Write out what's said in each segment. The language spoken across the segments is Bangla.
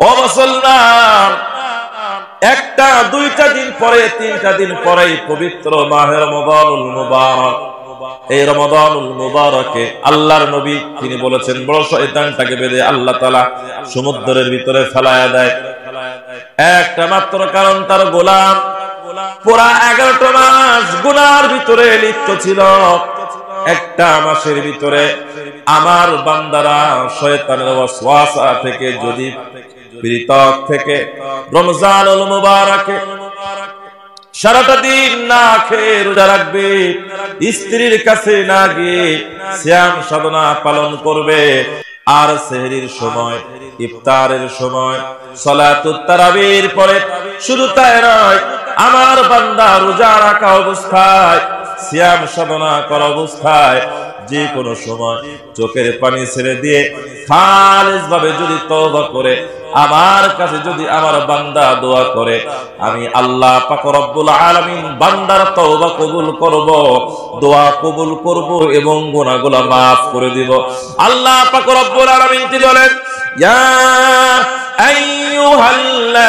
ও মুসলমান, একটা দুইটা দিন পরে, তিনটা দিন পরেই পবিত্র মাহে রমাদানুল মুবারক। এই রমাদানুল মুবারকে আল্লাহর নবী তিনি বলেছেন, বড় শয়তানটাকে বেঁধে আল্লাহ তাআলা সমুদ্রের ভিতরে ফেলায়া দেয়। একটা মাত্র কারণ, তার গোলাম পুরা 11টা মাস গুনার ভিতরে লিপ্ত ছিল। একটা মাসের ভিতরে আমার বান্দারা শয়তানের ওয়াসওয়াসা থেকে যদি পৃথক থেকে রমজানুল মুবারকে সারাটা দিন না খেয়ে রোজা রাখবে, স্ত্রীর কাছে না গিয়ে সিয়াম সাধনা পালন করবে, আর সেহরির সময়, ইফতারের সময়, সালাতুত তারাবির পরে শুধু তাই নয়, আমার বান্দা রোজা রাখা অবস্থায়, সিয়াম সাধনা করা অবস্থায় যে কোনো সময় চোখের পানি ছেড়ে দিয়ে খালিস ভাবে যদি তওবা করে আমার কাছে যদি আমার বান্দা দোয়া করে, আমি আল্লাহ পাক রব্বুল আলামিন বান্দার তওবা কবুল করব, দোয়া কবুল করব এবং গুনাহগুলো maaf করে দিব। আল্লাহ পাক রব্বুল আলামিন তিনি বলেন, ইয়া আইয়ুহাল্লাযীনা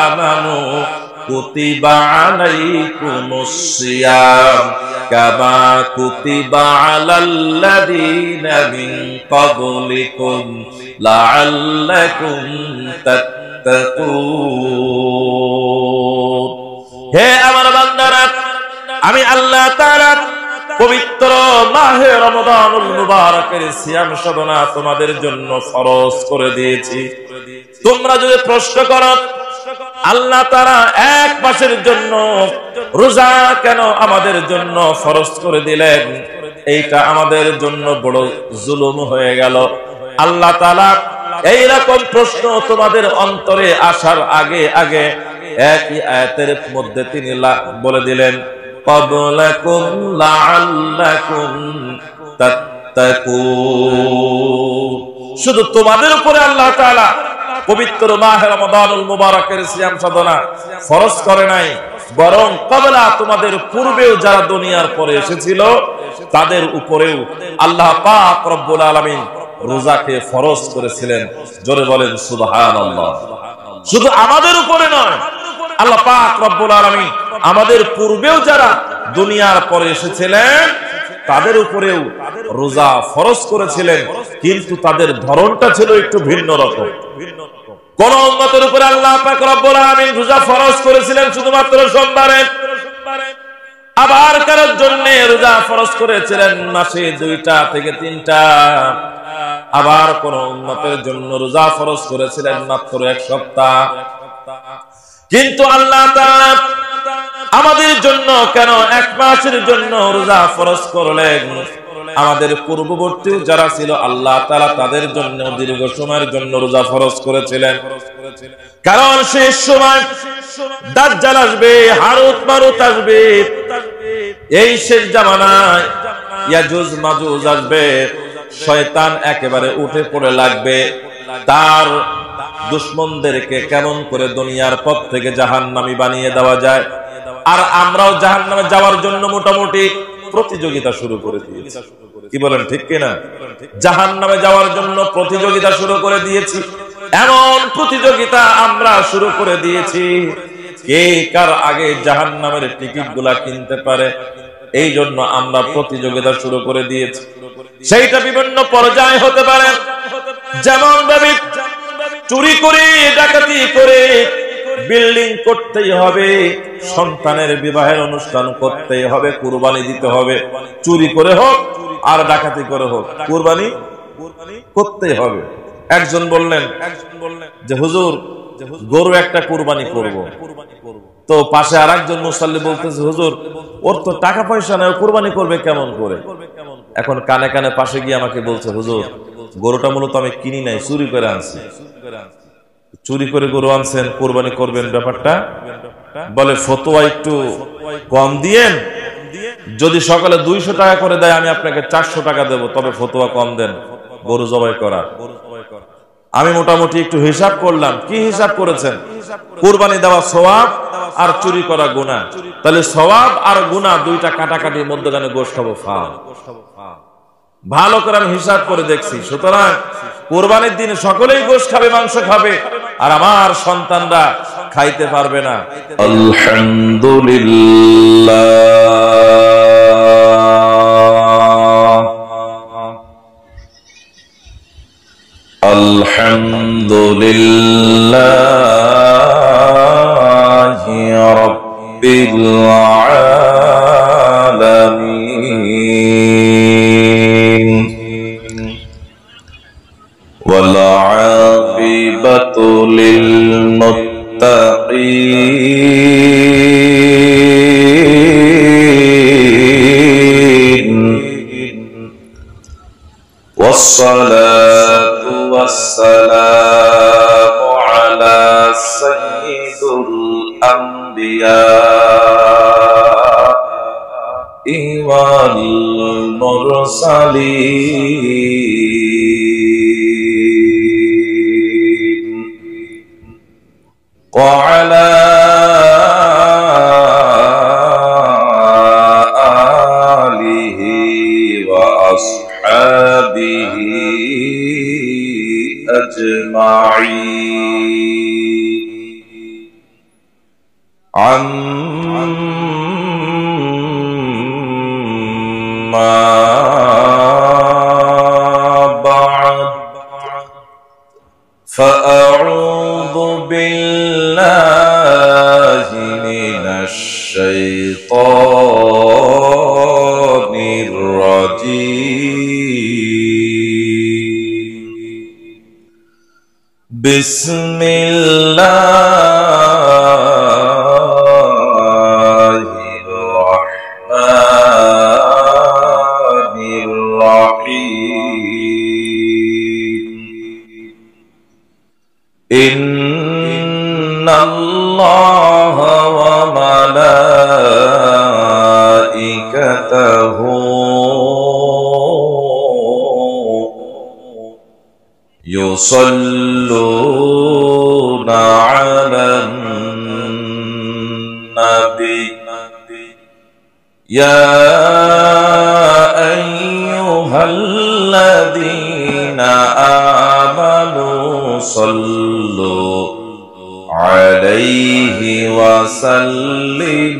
আমানু কুতিবা আলাইকুমুস সিয়াম কামা কুতিবা আলাল্লাযীনা মিন ক্বাবলিকুম লাআল্লাকুম তাত্তাকুন। হে আমার বান্দারা, আমি আল্লাহ তাআলা পবিত্র মাহে রমাদানুল মুবারকের সিয়াম সাধনা তোমাদের জন্য ফরজ করে দিয়েছি। তোমরা যদি প্রশ্ন করো আল্লাহ তাআলা এক মাসের জন্য রোজা কেন আমাদের জন্য ফরজ করে দিলেন, এইটা আমাদের জন্য বড় জুলুম হয়ে গেল। আল্লাহ তাআলা এইরকম প্রশ্ন তোমাদের অন্তরে আসার আগে আগে একই আয়াতের মধ্যে তিনি বলে দিলেন, ক্বাবলাকুম লাআল্লাকুম তাত্তাকুন। শুধু তোমাদের উপরে আল্লাহ তাআলা পবিত্র মাহে রমাদানুল মুবারকের সিয়াম সাধনা ফরজ করে নাই, বরং ক্বাবলা তোমাদের পূর্বেও যারা দুনিয়ার পরে এসেছিল তাদের উপরেও আল্লাহ পাক রব্বুল আলামিন রোজাকে ফরজ করেছিলেন। জোরে বলেন সুবহানাল্লাহ। শুধু আমাদের উপরে নয়, আল্লাহ পাক রব্বুল আলামিন আমাদের পূর্বেও যারা দুনিয়ার পরে এসেছিলেন তাদের উপরেও রোজা ফরজ করেছিলেন, কিন্তু তাদের ধরনটা ছিল একটু ভিন্ন রকম। কোন উম্মতের উপরে আল্লাহ পাক রব্বুল আলামিন রোজা ফরজ করেছিলেন শুধুমাত্র সোমবারে, আবার কারোর জন্য রোজা ফরজ করেছিলেন মাসে 2টা থেকে 3টা, আবার কোন উম্মতের জন্য রোজা ফরজ করেছিলেন মাত্র 1 সপ্তাহ। কিন্তু আল্লাহ তাআলা আমাদের জন্য কেন 1 মাসের জন্য রোজা ফরজ করলেন? আমাদের পূর্ববর্তী যারা ছিল আল্লাহ তাআলা তাদের জন্য দীর্ঘ সময়ের জন্য রোজা ফরজ করেছিলেন, কারণ শেষ সময় দাজ্জাল আসবে, হারুত মারুত আসবে, এই শেষ জামানায় ইয়াজুজ মাজুজ আসবে, শয়তান একেবারে উঠে পড়ে লাগবে, তার দুশমনদেরকে কেমন করে দুনিয়ার পথ থেকে জাহান্নামী বানিয়ে দেওয়া যায়। আর আমরাও জাহান্নামে যাওয়ার জন্য মোটামুটি প্রতিযোগিতা শুরু করে দিয়েছি, কি বলেন ঠিক কিনা? জাহান্নামে যাওয়ার জন্য প্রতিযোগিতা শুরু করে দিয়েছি, এমন প্রতিযোগিতা আমরা শুরু করে দিয়েছি কে কার আগে জাহান্নামের টিকিট গুলা কিনতে পারে, এই জন্য আমরা প্রতিযোগিতা শুরু করে দিয়েছি। সেইটা বিভিন্ন পর্যায়ে হতে পারে, যেমন ভাবে চুরি করে ডাকাতি করে বিল্ডিং করতেই হবে, সন্তানের বিবাহের অনুষ্ঠান করতেই হবে, কুরবানি দিতে হবে, চুরি করে হোক আর ডাকাতি করে হোক কুরবানি করতেই হবে। একজন বললেন যে হুজুর গরু একটা কুরবানি করব, তো পাশে আরেকজন মুসাল্লি বলতেছে হুজুর ওর তো টাকা পয়সা নাই, কুরবানি করবে কেমন করে? এখন কানে কানে পাশে গিয়ে আমাকে বলছে হুজুর গরুটা মূলত আমি কিনি নাই, চুরি করে আনছি। চুরি করে গরু আনছেন, কুরবানি করবেন, ব্যাপারটা বলে ফতোয়া একটু কম দিয়েন, যদি সকালে 200 টাকা করে দেয় আমি আপনাকে 400 টাকা দেবো, তবে ফতোয়া কম দেন গরু জবাই করা। আমি মোটামুটি একটু হিসাব করলাম। কি হিসাব করেছেন? কুরবানি দেওয়া সওয়াব আর চুরি করা গুনাহ, তাহলে সওয়াব আর গুনাহ দুইটা কাটাকাটির মধ্যখানে গোশ খাবো ফা। ভালো করে আমি হিসাব করে দেখছি। সুতরাং কোরবানির দিন সকলেই গোশত খাবে, মাংস খাবে, আর আমার সন্তানরা খাইতে পারবে না। আলহামদুলিল্লাহ আলহামদুলিল্লাহি রাব্বিল আলামিন ওয়াল আকিবাতু লিল মুত্তাকিন والصلاة والسلام على سيد الأنبياء والمرسلين وعلى آله وأصحابه أجمعين عما بعد فأعوذ بالله من الشيطان الرجيم بسم الله الرحمن الرحيم إن الله وملائكته يصلون على النبي يا أيها الذين آمنوا صلوا عليه وسلموا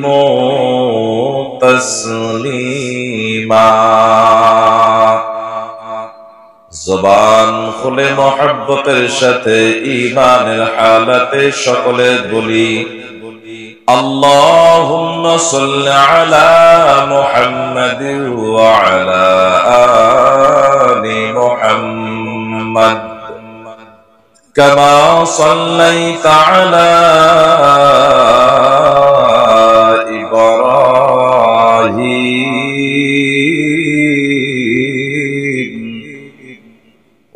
تسليما জবান খুলে মহব্বতের সাথে ঈমানের হালাতে সকলে বলি আল্লাহুম্মা সাল্লি আলা মুহাম্মাদ ওয়া আলা আলি মুহাম্মাদ কামা সাল্লাইতা আলা ইব্রাহিম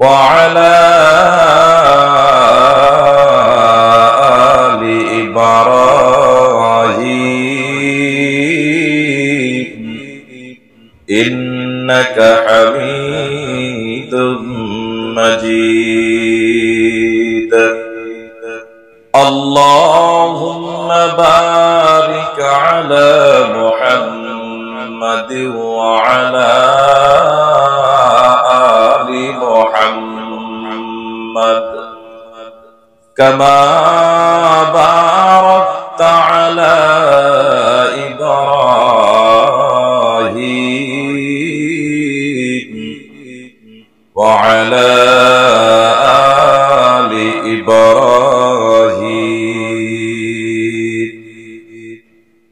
وعلى آل إبراهيم إنك حميد مجيد اللهم بارك على محمد وعلى آل محمد كما باركت على إبراهيم وعلى آل إبراهيم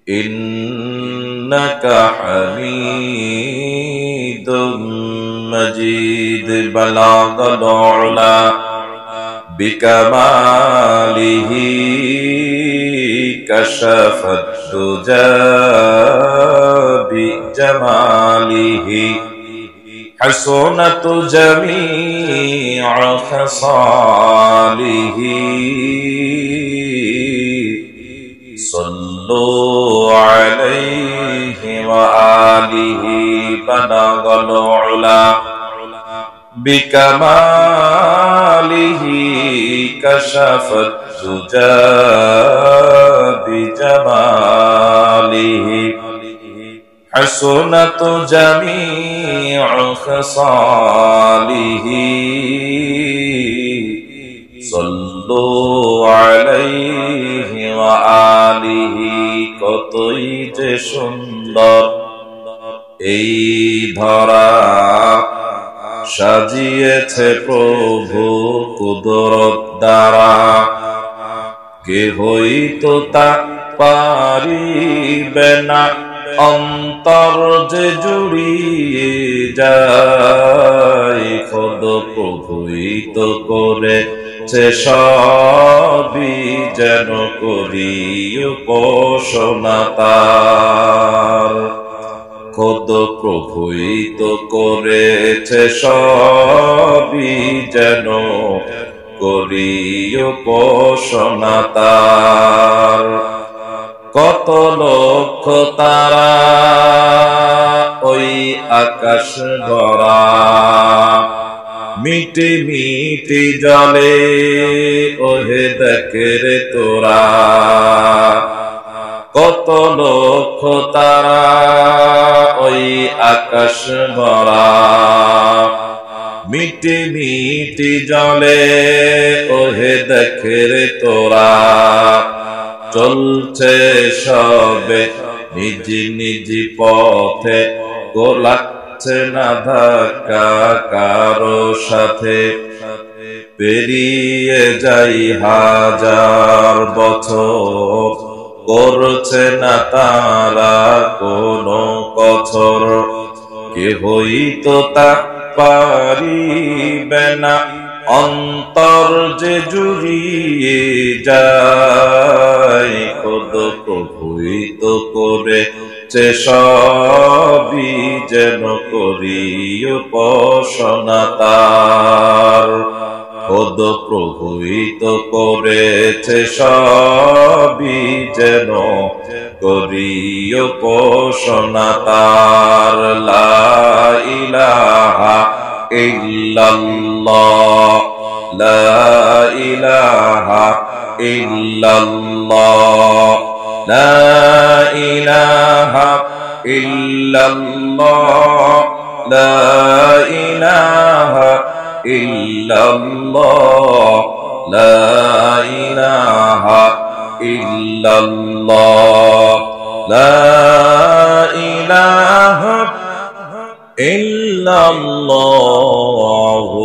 إنك حميد مجيد بلغ العلا بكماله كشف الدجى بجماله حسنت جميع خصاله صلوا عليه وآله بلغ العلا بكماله كشف الدجى بجماله حسنت جميع خصاله صلوا عليه وآله কতই যে সুন্দর এই ধরা সাজিয়েছে প্রভু কুদরত দ্বারা কেহই তো তা পারিবে না অন্তর যে জুড়িয়ে যায় খোদ প্রভুই তো করেছে সবই যেন করি উপাসনা তার খোদ প্রভুই তো করেছে সবই যেন করি উপাসনা তার কত লক্ষ তারা ওই আকাশ ভরা মিটি মিটি জলে ওহে দেখে রে তোরা কত লক্ষ তারা ওই আকাশ ভরা মিটি মিটি জলে ওহে দেখে রে তোরা চলছে সবে নিজ নিজ পথে গোলাচ্ছে না ধাক্কা কারো সাথে পেরিয়ে যাই হাজার বছর করছে না তারা কোনো কছর কেহই তো তা পারিবে না অন্তর যে জুড়িয়ে যায় খোদ প্রভুই তো করেছে সবই যেন করি উপাসনা তার খোদ প্রভুই তো করেছে সবই যেন করি উপাসনা তার লা ইলাহা ইল্লাল্লাহ লা ইলাহা ইল্লাল্লাহ লা ইলাহা ইল্লাল্লাহ লা ইলাহা ইল্লাল্লাহ লা ইলাহা ইল্লাল্লাহ লা ইলাহা ইল্লাল্লাহু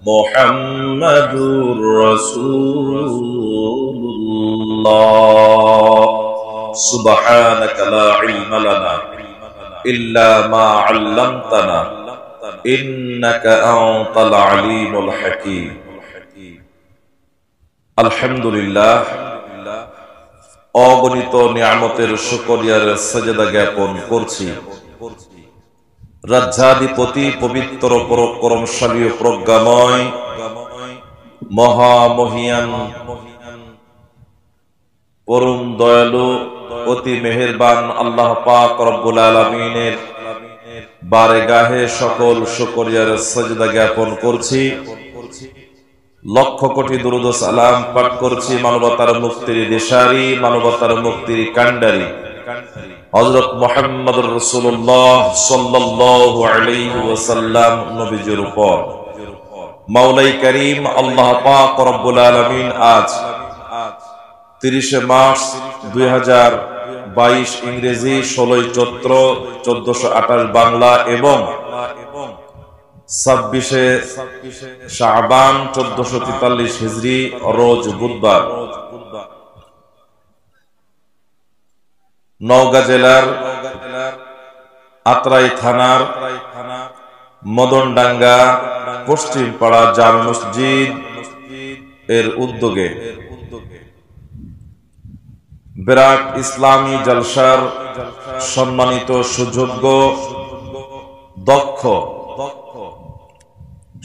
মুহাম্মাদুর রাসূলুল্লাহ সুবহানাকা লা ইলমা লানা ইল্লা মা 'আল্লামতানা ইন্নাকা আনতাল আলীমুল হাকীম আলহামদুলিল্লাহ অগণিত নিয়ামতের শুকরিয়ার সাজদা জ্ঞাপন করছি রাজ্যাধিপতি পবিত্র পরাক্রমশালী ও প্রজ্ঞাময় মহামহিয়ান পরম দয়ালু অতি মেহেরবান আল্লাহ পাক রব্বুল আলামিনের বারগাহে সকল শুকরিয়ার সাজদা জ্ঞাপন করছি লক্ষ কোটি দুরূদ ও সালাম পাঠ করছি মানবতার মুক্তির দিশারি মানবতার মুক্তির কান্ডারি হযরত মুহাম্মদুর রাসূলুল্লাহ সাল্লাল্লাহু আলাইহি ওয়াসাল্লাম নবীজির উপর মাওলাই করিম আল্লাহ পাক রব্বুল আলামিন আজ 30 মার্চ 2022 ইংরেজি 16 চৈত্র 1428 বাংলা এবং 26 শাবান 1443 হিজরি রোজ বুধবার নওগাঁ জেলার আত্রাই থানার মদনডাঙ্গা পশ্চিম পাড়া জামে মসজিদ এর উদ্যোগে বিরাট ইসলামী জলসার সম্মানিত সুযোগ্য দক্ষ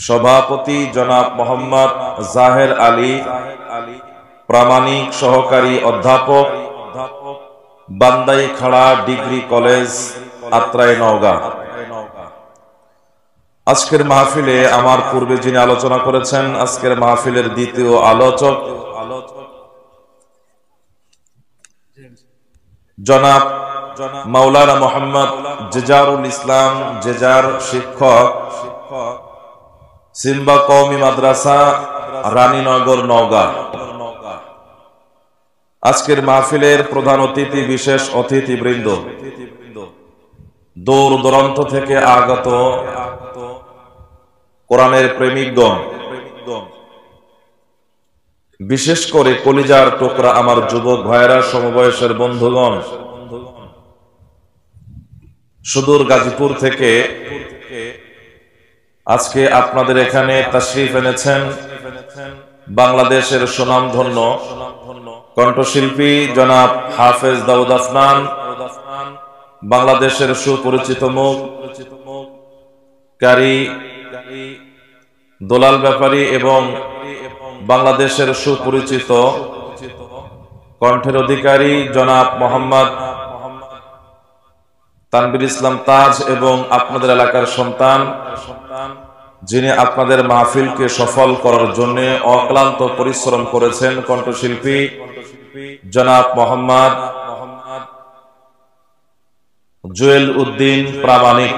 সভাপতি জনাব মোহাম্মদ জাহের আলী প্রামাণিক সহকারী অধ্যাপক বান্দাইখাড়া ডিগ্রি কলেজ আত্রাই নওগাঁ আজকের মাহফিলে আমার পূর্বে যিনি আলোচনা করেছেন আজকের মাহফিলের দ্বিতীয় আলোচক জনাব মাওলানা মোহাম্মদ জেজারুল ইসলাম জেজার, শিক্ষক, সিম্বা কওমি মাদ্রাসা, রানীনগর, নওগাঁ। আজকের মাহফিলের প্রধান অতিথি, বিশেষ অতিথিবৃন্দ, দূর দূরান্ত থেকে আগত কোরআনের প্রেমিকগণ, বিশেষ করে কলিজার টুকরা আমার যুবক ভাইয়েরা, সমবয়সের বন্ধুগণ, সুদূর গাজীপুর থেকে আজকে আপনাদের এখানে তাশরীফ এনেছেন বাংলাদেশের সুনামধন্য কণ্ঠশিল্পী জনাব হাফেজ দাউদ আফনান, বাংলাদেশের সুপরিচিত মুখ কারি দোলাল ব্যাপারী এবং বাংলাদেশের সুপরিচিত কণ্ঠের অধিকারী জনাব মোহাম্মদ তানভীর ইসলাম তাজ, এবং আপনাদের এলাকার সন্তান যিনি আপনাদের মাহফিলকে সফল করার জন্য অক্লান্ত পরিশ্রম করেছেন, কণ্ঠশিল্পী জনাব মোহাম্মদ জুয়েল উদ্দিন প্রামাণিক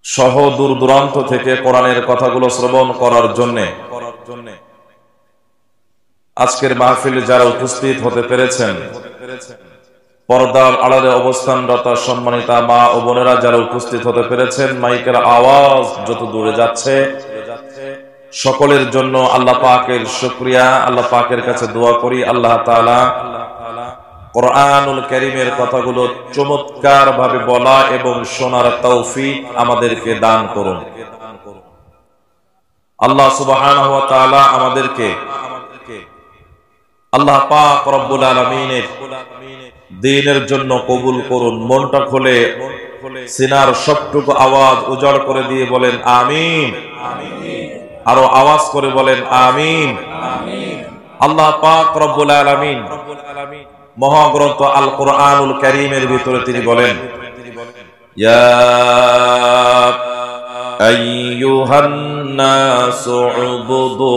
সহ দূর দূরান্ত থেকে কোরআনের কথাগুলো শ্রবণ করার জন্য আজকের মাহফিলে যারা উপস্থিত হতে পেরেছেন, পর্দার আড়ালে অবস্থানরত সম্মানিতা মা ও বোনেরা যারা উপস্থিত হতে পেরেছেন, মাইকের আওয়াজ যত দূরে যাচ্ছে সকলের জন্য আল্লাহ পাকের শুকরিয়া, আল্লাহ পাকের কাছে দোয়া করি আল্লাহ তাআলা কোরআনুল কারীমের কথাগুলো চমৎকার ভাবে বলা এবং শোনার তৌফিক আমাদেরকে দান করুন। আল্লাহ সুবহানাহু ওয়া তাআলা আমাদেরকে আল্লাহ পাক রব্বুল আলামিনের দ্বীনের জন্য কবুল করুন। মনটা খুলে সিনার সবটুকু আওয়াজ উজাড় করে দিয়ে বলেন আমিন। আরো আওয়াজ করে বলেন আমিন। আল্লাহ পাক রব্বুল আলামিন মহাগ্রন্থ আল কোরআনুল কারীমের ভিতরে তিনি বলেন, ইয়া আইয়ুহান নাসু উবুদু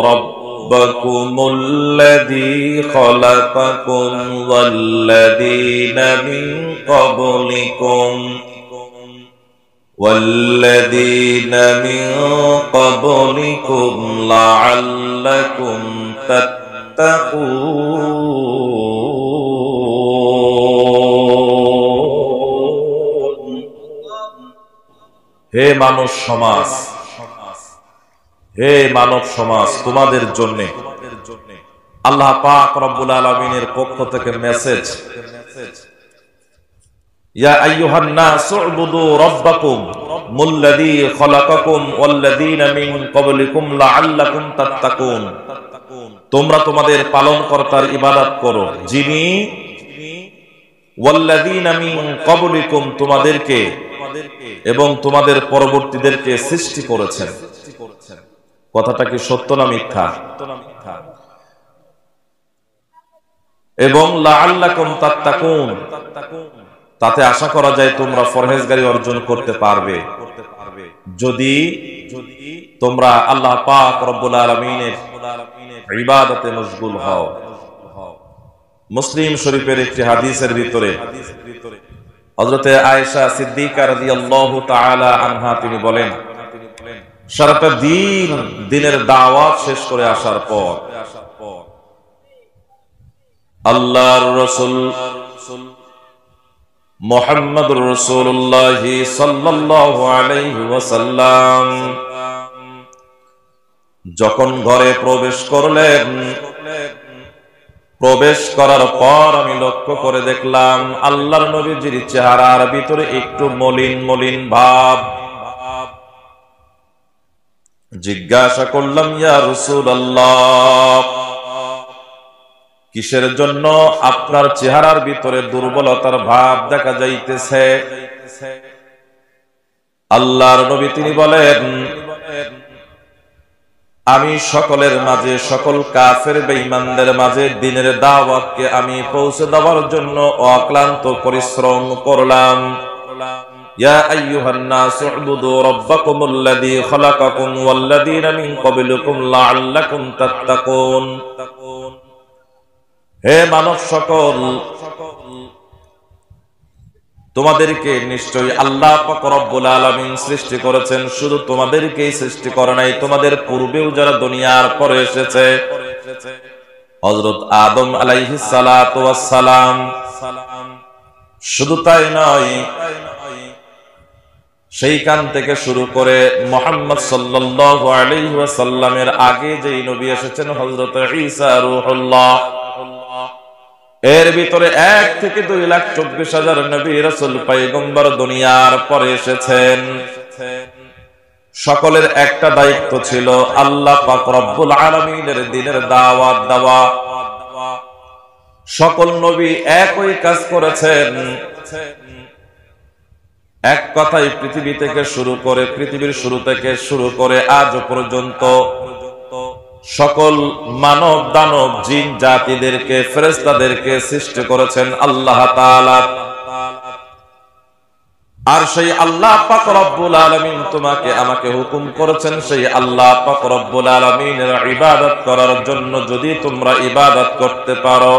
রাব্বাকুমুল্লাযী খালাকাকুম ওয়াল্লাযীনা মিন ক্বাবলিকুম লাআল্লাকুম তাত্তাকুন। হে মানব সমাজ, হে মানব সমাজ, তোমাদের জন্য আল্লাহ পাক রব্বুল আলামিনের পক্ষ থেকে মেসেজ, ইয়া আইয়ুহান নাসু উবুদু রাব্বাকুম মুল্লাযী খালাকাকুম ওয়াল্লাযীনা মিন ক্বাবলিকুম লাআল্লাকুম তাত্তাকুন। তোমরা তোমাদের পালনকর্তার ইবাদত করো, যিনি ওয়াল্লাযীনা মিন ক্বাবলিকুম তোমাদেরকে এবং তোমাদের পরবর্তীদেরকে সৃষ্টি করেছেন। কথাটা কি সত্য না মিথ্যা? এবং লাআল্লাকুম তাত্তাকুন, তাতে আশা করা যায় তোমরা পরহেজগারি অর্জন করতে পারবে যদি তোমরা আল্লাহ পাক রব্বুল আলামিনের ইবাদতে মশগুল হও। মুসলিম শরীফের একটি হাদিসের ভিতরে হযরতে আয়েশা সিদ্দিকা রাদিয়াল্লাহু তাআলা আনহা তিনি বলেন, সারাটা দিন দিনের দাওয়াত শেষ করে আসার পর আল্লাহর রাসূল মুহাম্মদুর রাসূলুল্লাহ সাল্লাল্লাহু আলাইহি ওয়াসাল্লাম যখন ঘরে প্রবেশ করলেন, প্রবেশ করার পর আমি লক্ষ্য করে দেখলাম আল্লাহর নবীজির চেহারার ভিতরে একটু মলিন মলিন ভাব। জিজ্ঞাসা করলাম, ইয়া রাসূলুল্লাহ, কিসের জন্য আপনার চেহারার ভিতরে দুর্বলতার ভাব দেখা যাইতেছে? আল্লাহর নবী তিনি বলেন, আমি সকলের মাঝে, সকল কাফের বেঈমানদের মাঝে দ্বীনের দাওয়াতকে আমি পৌঁছে দেওয়ার জন্য অক্লান্ত পরিশ্রম করলাম। ইয়া আইয়ুহান নাসু উবুদু রাব্বাকুমুল্লাযী খালাকাকুম ওয়াল্লাযীনা মিন ক্বাবলিকুম লাআল্লাকুম তাত্তাকুন। হে মানব সকল, তোমাদেরকে নিশ্চয়ই আল্লাহ পাক রব্বুল আলামিন সৃষ্টি করেছেন। শুধু তোমাদেরকেই সৃষ্টি করে নাই, তোমাদের পূর্বেও যারা দুনিয়ার পরে এসেছে, হযরত আদম আলাইহিস সালাতু ওয়াস সালাম, শুধু তাই নয়, সেইখান থেকে শুরু করে মুহাম্মদ সাল্লাল্লাহু আলাইহি ওয়াসাল্লামের আগে যেই নবী এসেছেন হযরত ঈসা রূহুল্লাহ, এর ভিতরে 1 থেকে 2,24,000 নবী রাসূল পয়গম্বর দুনিয়ার পরে এসেছেন। সকলের একটা দায়িত্ব ছিল, আল্লাহ পাক রব্বুল আলামিনের দ্বীনের দাওয়াত দেওয়া। সকল নবী একই কাজ করেছেন। এক কথায় পৃথিবী থেকে শুরু করে, পৃথিবীর শুরু থেকে শুরু করে আজ পর্যন্ত সকল মানব দানব জিন জাতিদেরকে, ফেরেশতাদেরকে সৃষ্টি করেছেন আল্লাহ তাআলা। আর সেই আল্লাহ পাক রব্বুল আলামিন তোমাকে আমাকে হুকুম করেছেন সেই আল্লাহ পাক রব্বুল আলামিনের ইবাদত করার জন্য। যদি তোমরা ইবাদত করতে পারো,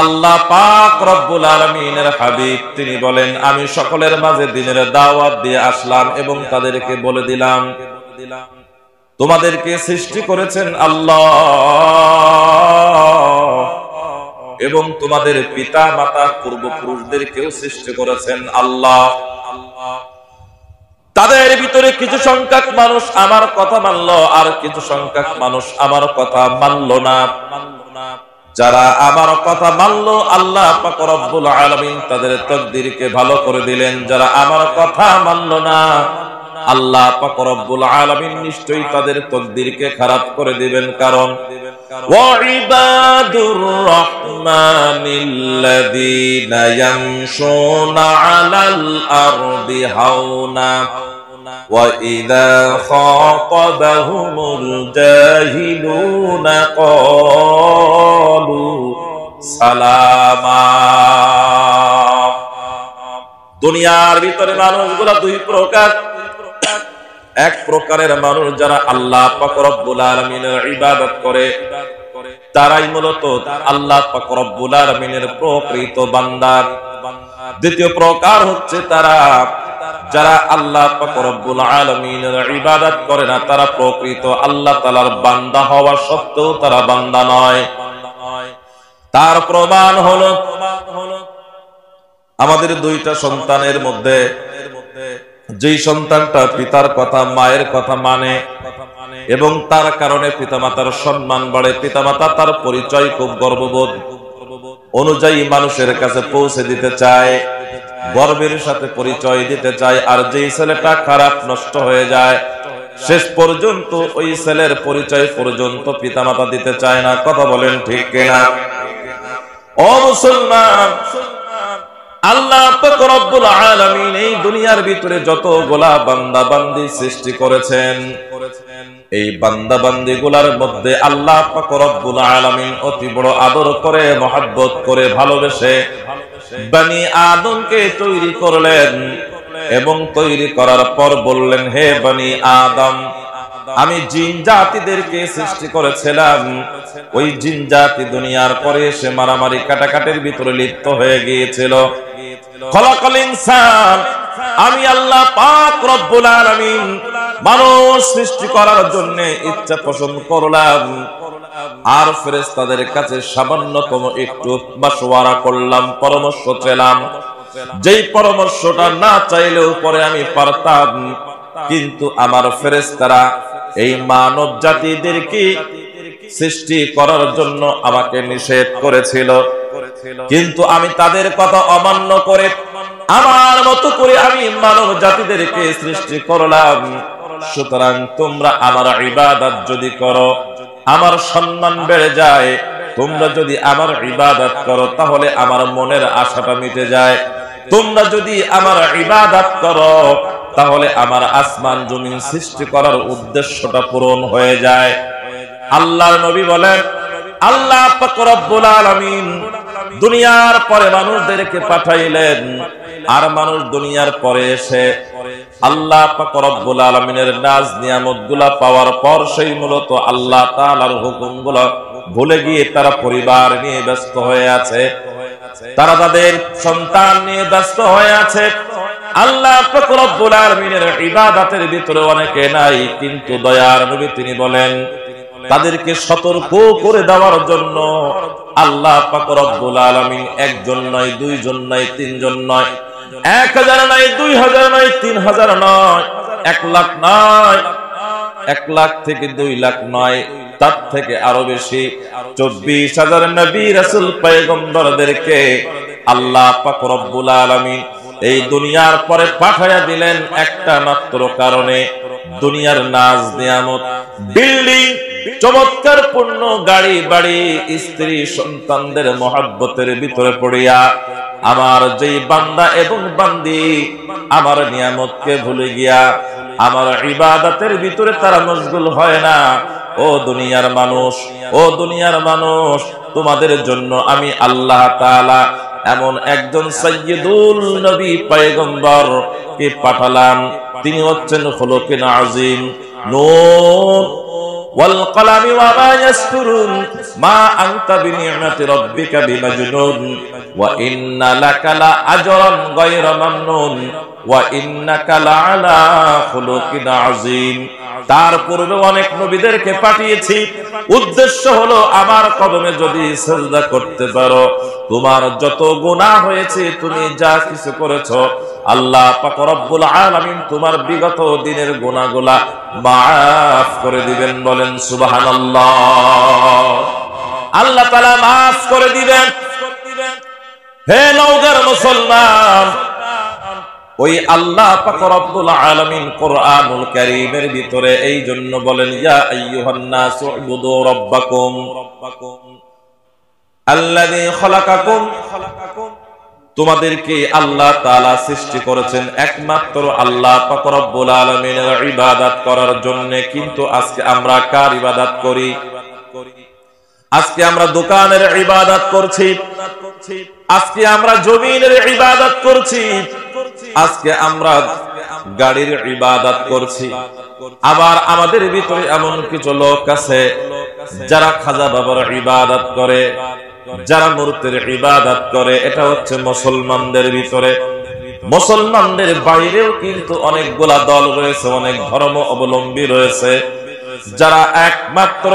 আল্লাহ পাক রব্বুল আলামিনের হাবিব তিনি বলেন, আমি সকলের মাঝে দ্বীনের দাওয়াত দিয়ে আসলাম এবং তাদেরকে বলে দিলাম, তোমাদেরকে সৃষ্টি করেছেন আল্লাহ এবং তোমাদের পিতা মাতা পূর্বপুরুষদেরকেও সৃষ্টি করেছেন আল্লাহ। তাদের ভিতরে কিছু সংখ্যক মানুষ আমার কথা মানলো, আর কিছু সংখ্যক মানুষ আমার কথা মানলো না। যারা আমার কথা মানলো, আল্লাহ পাক রব্বুল আলামিন তাদের তাকদীরকে ভালো করে দিলেন। যারা আমার কথা মানলো না, আল্লাহ পাক রব্বুল আলামিন নিশ্চয়ই তাদের তাকদীরকে খারাপ করে দিবেন। কারণ ওয়াইবাদুর রহমানিল্লাযীনা ইয়ামশুনা আলাল আরদি হাওনা ওয়া ইযা খাতাবাহুমুল জাহিলুনা ক্বালু সালামা। দুনিয়ার ভিতরে মানুষগুলা দুই প্রকার। এক প্রকারের মানুষ যারা আল্লাহ পাক রব্বুল আলামিনের ইবাদত করে, তারাই মূলত আল্লাহ পাক রব্বুল আলামিনের প্রকৃত বান্দা। দ্বিতীয় প্রকার হচ্ছে তারা যারা আল্লাহ পাক রব্বুল আলামিনের ইবাদত করে না, তারা প্রকৃত আল্লাহ তাআলার বান্দা হওয়া সত্ত্বেও তারা বান্দা নয়। তার প্রমাণ হলো আমাদের দুইটা সন্তানের মধ্যে যেই সন্তানটা পিতার কথা মায়ের কথা মানে এবং তার কারণে পিতামাতার সম্মান বাড়ে, পিতামাতা তার পরিচয় খুব গর্ববোধ অনুযায়ী মানুষের কাছে পৌঁছে দিতে চায়, গর্বের সাথে পরিচয় দিতে চায়। আর যেই ছেলেটা খারাপ নষ্ট হয়ে যায়, শেষ পর্যন্ত ওই ছেলের পরিচয় পর্যন্ত পিতামাতা দিতে চায় না। কথা বলেন ঠিক কিনা? ও মুসলমান, আল্লাহ পাক রব্বুল আলামিন এই দুনিয়ার ভিতরে যতগুলা বান্দা বান্দি সৃষ্টি করেছেন, এই বান্দা বান্দি গুলার মধ্যে আল্লাহ পাক রব্বুল আলামিন অতি বড় আদর করে, মহব্বত করে, ভালোবেসে বনি আদমকে তৈরি করলেন এবং তৈরি করার পর বললেন, হে বনি আদম, আমি জিন জাতিদেরকে সৃষ্টি করেছিলাম। ওই জিন জাতি দুনিয়ার পরে এসে মারামারি কাটাকাটির ভিতরে লিপ্ত হয়ে গিয়েছিল। খলাকাল ইনসান, আমি আল্লাহ পাক রব্বুল আলামিন মানুষ সৃষ্টি করার জন্য ইচ্ছা পোষণ করলাম, আর ফেরেশতাদের কাছে সামান্যতম একটু মাশওয়ারা করলাম, পরামর্শ চাইলাম। যেই পরামর্শটা না চাইলেও পরে আমি পারতাম, কিন্তু আমার ফেরেশতারা এই মানব জাতিদেরকে সৃষ্টি করার জন্য আমাকে নিষেধ করেছিল, কিন্তু আমি তাদের কথা অমান্য করে আমার মতো করে আমি মানব জাতিদেরকে সৃষ্টি করলাম। সুতরাং তোমরা আমার ইবাদত যদি করো, আমার সম্মান বেড়ে যায়। তোমরা যদি আমার ইবাদত করো, তাহলে আমার মনের আশাটা মিটে যায়। তোমরা যদি আমার ইবাদত করো, তাহলে আমার আসমান জমিন সৃষ্টি করার উদ্দেশ্যটা পূরণ হয়ে যায়। আল্লাহর নবী বলেন, আল্লাহ পাক রব্বুল আলামিন দুনিয়ার পরে মানুষদেরকে পাঠাইলেন, আর মানুষ দুনিয়ার পরে এসে আল্লাহ পাক রব্বুল আলামিনের নাজ নিয়ামতগুলা পাওয়ার পর সেই মূলত আল্লাহ তাআলার হুকুমগুলো ভুলে গিয়ে তারা পরিবার নিয়ে ব্যস্ত হয়ে আছে। তারা তাদের সন্তান নিয়ে ব্যস্ত হয়ে আছে। আল্লাহ পাক রব্বুল আলামিনের ইবাদতের ভিতরে অনেকে নাই, কিন্তু দয়ার নবী তিনি বলেন তাদেরকে সতর্ক করে দেওয়ার জন্য আল্লাহ পাক রব্বুল আলামিন একজন নয়, দুইজন নয়, তিনজন নয়, 1000 নয়, 2000 নয়, 3000 নয়, 1 লাখ নয়, 1 লাখ থেকে 2 লাখ নয়, তার থেকে আরো বেশি 24,000 নবী রাসূল পয়গম্বরদেরকে আল্লাহ পাক রব্বুল আলামিন এই দুনিয়ার পরে পাঠায়া দিলেন একটা মাত্র কারণে। দুনিয়ার নাজ নিয়ামত, বিল্ডিং, চমৎকার পূর্ণ গাড়ি বাড়ি, স্ত্রী সন্তানদের মহব্বতের ভিতরে পড়িয়া আমার যেই বান্দা এবং বান্দি আমার নিয়ামতকে ভুলে গিয়া আমার ইবাদতের ভিতরে তারা মশগুল হয় না। ও দুনিয়ার মানুষ, ও দুনিয়ার মানুষ, তোমাদের জন্য আমি আল্লাহ তাআলা এমন একজন সাইয়্যিদুল নবী পয়গম্বর কে পাঠালাম। তিনি হচ্ছেন খুলুকিন আযীম। নূন ওয়াল কলামি ওয়া মা ইয়াসতুরুন মা আনতা বিনি'মাতি রাব্বিকা বিমাজনুন ওয়া ইন্না লাকা লা আজরান গায়রা মামনুন ওয়া ইন্নাকা লাআলা খুলুকিন আযীম। তার পূর্বে অনেক নবীদেরকে পাঠিয়েছি, উদ্দেশ্য হলো আমার কদমে যদি সিজদা করতে পারো, তোমার যত গুনাহ হয়েছে, তুমি যা কিছু করেছো, আল্লাহ পাক রব্বুল আলামিন তোমার বিগত দিনের গুনাহগুলা মাফ করে দিবেন। বলেন সুবহানাল্লাহ। আল্লাহ তাআলা মাফ করে দিবেন। হে নওগাঁর মুসলমান, ওই আল্লাহ পাক রব্বুল আলামিন কোরআনুল কারীমের ভিতরে এই জন্য বলেন ইয়া আইয়ুহান নাসু উবুদু রাব্বাকুম আল্লাযী খালাকাকুম। তোমাদেরকে আল্লাহ তাআলা সৃষ্টি করেছেন একমাত্র আল্লাহ পাক রব্বুল আলামিনের ইবাদত করার জন্য। কিন্তু আজকে আমরা কার ইবাদত করি? আজকে আমরা দোকানের ইবাদত করছি, আজকে আমরা জমিনের ইবাদত করছি, আজকে আমরা গাড়ির ইবাদত করছি। আবার আমাদের ভিতরে এমন কিছু লোক আছে যারা খাজা বাবার ইবাদত করে, যারা মূর্তির ইবাদত করে। এটা হচ্ছে মুসলমানদের ভিতরে। মুসলমানদের বাইরেও কিন্তু অনেকগুলা দল রয়েছে, অনেক ধর্ম অবলম্বী রয়েছে, যারা একমাত্র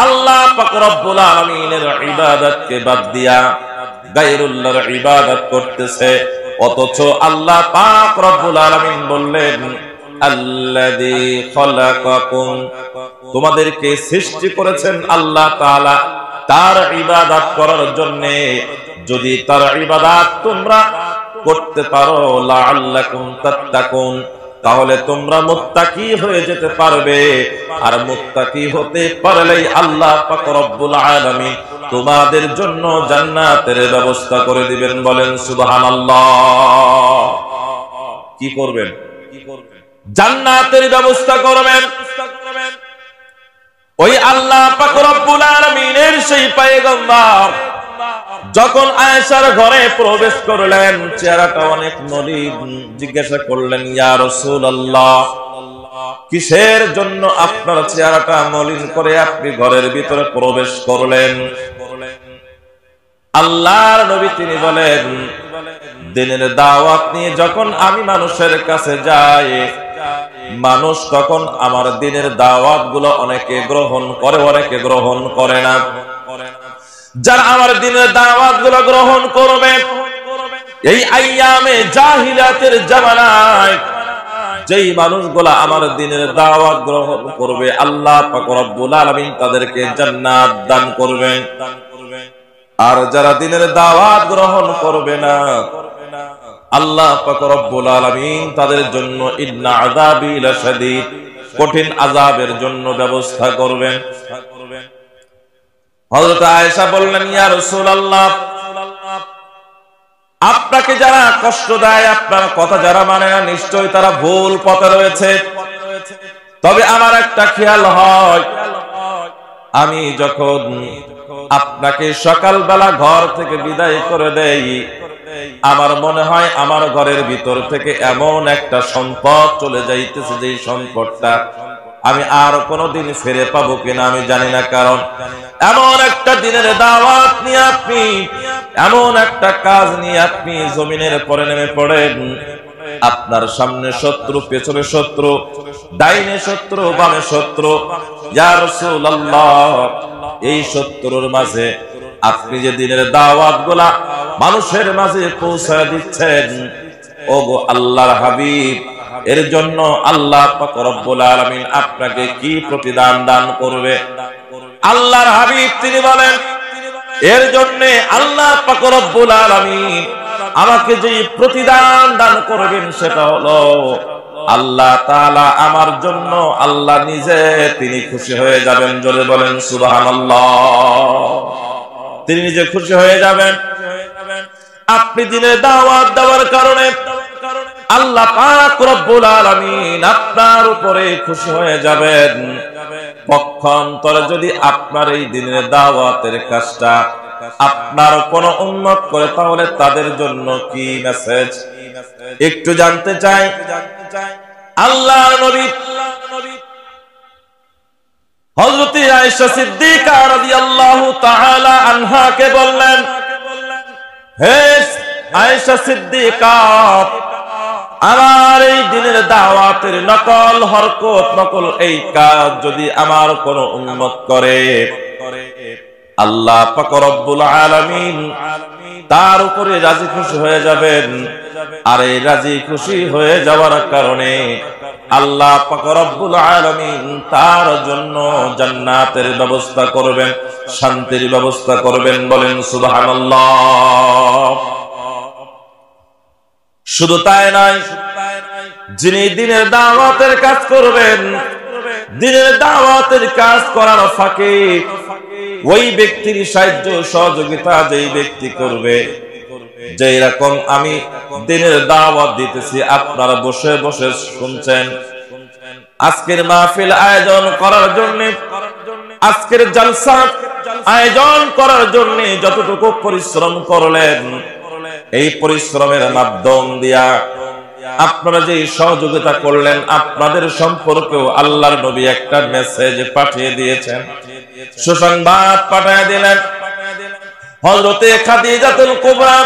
আল্লাহ পাক রব্বুল আলামিনের ইবাদতকে বাদ দিয়া গায়রুল্লাহর ইবাদত করতেছে। অথচ আল্লাহ পাক রব্বুল আলামিন বললেন আল্লাযী খালাকাকুম, তোমাদেরকে সৃষ্টি করেছেন আল্লাহ তাআলা তার ইবাদত করার জন্য। যদি তার ইবাদত তোমরা করতে পারো লাআল্লাকুম তাত্তাকুন, তাহলে তোমরা মুত্তাকি হয়ে যেতে পারবে। আর মুত্তাকি হতে পারলেই আল্লাহ পাক রব্বুল আলামিন তোমাদের জন্য জান্নাতের ব্যবস্থা করে দিবেন। বলেন সুবহানাল্লাহ। কি করবেন? জান্নাতের ব্যবস্থা করবেন। ওই আল্লাহ পাক রব্বুল আলামিনের সেই পয়গম্বর যখন আয়েশার ঘরে প্রবেশ করলেন, চেহারাটা অনেক মলিন। জিজ্ঞাসা করলেন ইয়া রাসূলুল্লাহ, কিসের জন্য আপনার চেহারাটা মলিন করে আপনি ঘরের ভিতরে প্রবেশ করলেন? আল্লাহর নবী তিনি বলেন, দিনের দাওয়াত নিয়ে যখন আমি মানুষের কাছে যাই, মানুষ তখন আমার দিনের দাওয়াত গুলো অনেকে গ্রহণ করে, অনেকে গ্রহণ করে না। যারা আমার দিনের দাওয়াত গুলো গ্রহণ করবে, এই আইয়ামে জাহিলিয়াতের জামানায় যেই মানুষগুলা আমার দিনের দাওয়াত গ্রহণ করবে, আল্লাহ পাক রব্বুল আলামিন তাদেরকে জান্নাত দান করবেন। আর যারা দিনের দাওয়াত গ্রহণ করবে না, আল্লাহ পাক রব্বুল আলামিন তাদের জন্য ইন্না আযাবি লাশাদীদ, কঠিন আযাবের জন্য ব্যবস্থা করবেন। হযরত আয়েশা বললেন ইয়া রাসূলুল্লাহ, আপনাকে যারা কষ্ট দেয়, আপনার কথা যারা মানে না, নিশ্চয়ই তারা ভুল পথে রয়েছে। তবে আমার একটা খেয়াল হয়, আমি যখন আপনাকে সকালবেলা ঘর থেকে বিদায় করে দেই, আমার মনে হয় আমার ঘরের ভিতর থেকে এমন একটা সম্পদ চলে যাইতেছে, যে সম্পদটা আমি আর কোনোদিন ফিরে পাবো কিনা আমি জানি না। কারণ এমন একটা দিনের দাওয়াত নিয়ে আপনি, এমন একটা কাজ নিয়ে আপনি জমিনের পরে নেমে পড়েন, আপনার সামনে শত্রু, পেছনে শত্রু, ডাইনে শত্রু, বামে শত্রু। ইয়া রাসূলুল্লাহ, এই শত্রুর মাঝে আপনি যে দিনের দাওয়াত গুলা মানুষের মাঝে পৌঁছায় দিচ্ছেন, ওগো আল্লাহর হাবিব, এর জন্য আল্লাহ পাক রব্বুল আলামিন আপনাকে কি প্রতিদান দান করবে? আল্লাহর হাবিব তিনি বলেন, এর জন্য আল্লাহ পাক রব্বুল আলামিন আমাকে যে প্রতিদান দান করবেন সেটা হলো আল্লাহ তাআলা আমার জন্য, আল্লাহ নিজে তিনি খুশি হয়ে যাবেন। জোরে বলেন সুবহানাল্লাহ। তিনি নিজে খুশি হয়ে যাবেন। আপনি দিনের দাওয়াত দেওয়ার কারণে আল্লাহ পাক রব্বুল আলামিন আপনার উপরে খুশি হয়ে যাবেন। পক্ষান্তরে যদি আপনার এই দিনের দাওয়াতের কাজটা আপনার কোন উম্মত করে, তাহলে তাদের জন্য কি মেসেজ একটু জানতে চাই। আল্লাহর নবী হযরত আয়েশা সিদ্দিকা রাদিয়াল্লাহু তাআলা আনহাকে বললেন, হে আয়েশা সিদ্দিকা, আমার এই দিনের দাওয়াতের নকল হরকত, নকল এই কাজ যদি আমার কোন উম্মত করে, আল্লাহ পাক রব্বুল আলামিন তার উপরে রাজি খুশি হয়ে যাবেন। আর এই রাজি খুশি হয়ে যাওয়ার কারণে আল্লাহ পাক রব্বুল আলামিন তার জন্য জান্নাতের ব্যবস্থা করবেন, শান্তির ব্যবস্থা করবেন। বলেন সুবহানাল্লাহ। শুধু তাই নয়, যিনি দিনের দাওয়াতের কাজ করবেন, দিনের দাওয়াতের কাজ করার ফাঁকে ওই ব্যক্তির সাহায্য সহযোগিতা যেই ব্যক্তি করবে, যেই রকম আমি দিনের দাওয়াত দিতেছি, আপনারা বসে বসে শুনছেন, আজকের মাহফিল আয়োজন করার জন্য, আজকের জলসা আয়োজন করার জন্য যতটুকু পরিশ্রম করলেন, এই পরিশ্রমের মাধ্যম দিয়া আপনারা যে সহযোগিতা করলেন, আপনাদের সম্পর্কেও আল্লাহর নবী একটা মেসেজ পাঠিয়ে দিয়েছেন, সুসংবাদ পাঠিয়ে দিলেন। হযরতে খাদিজাতুল কুবরা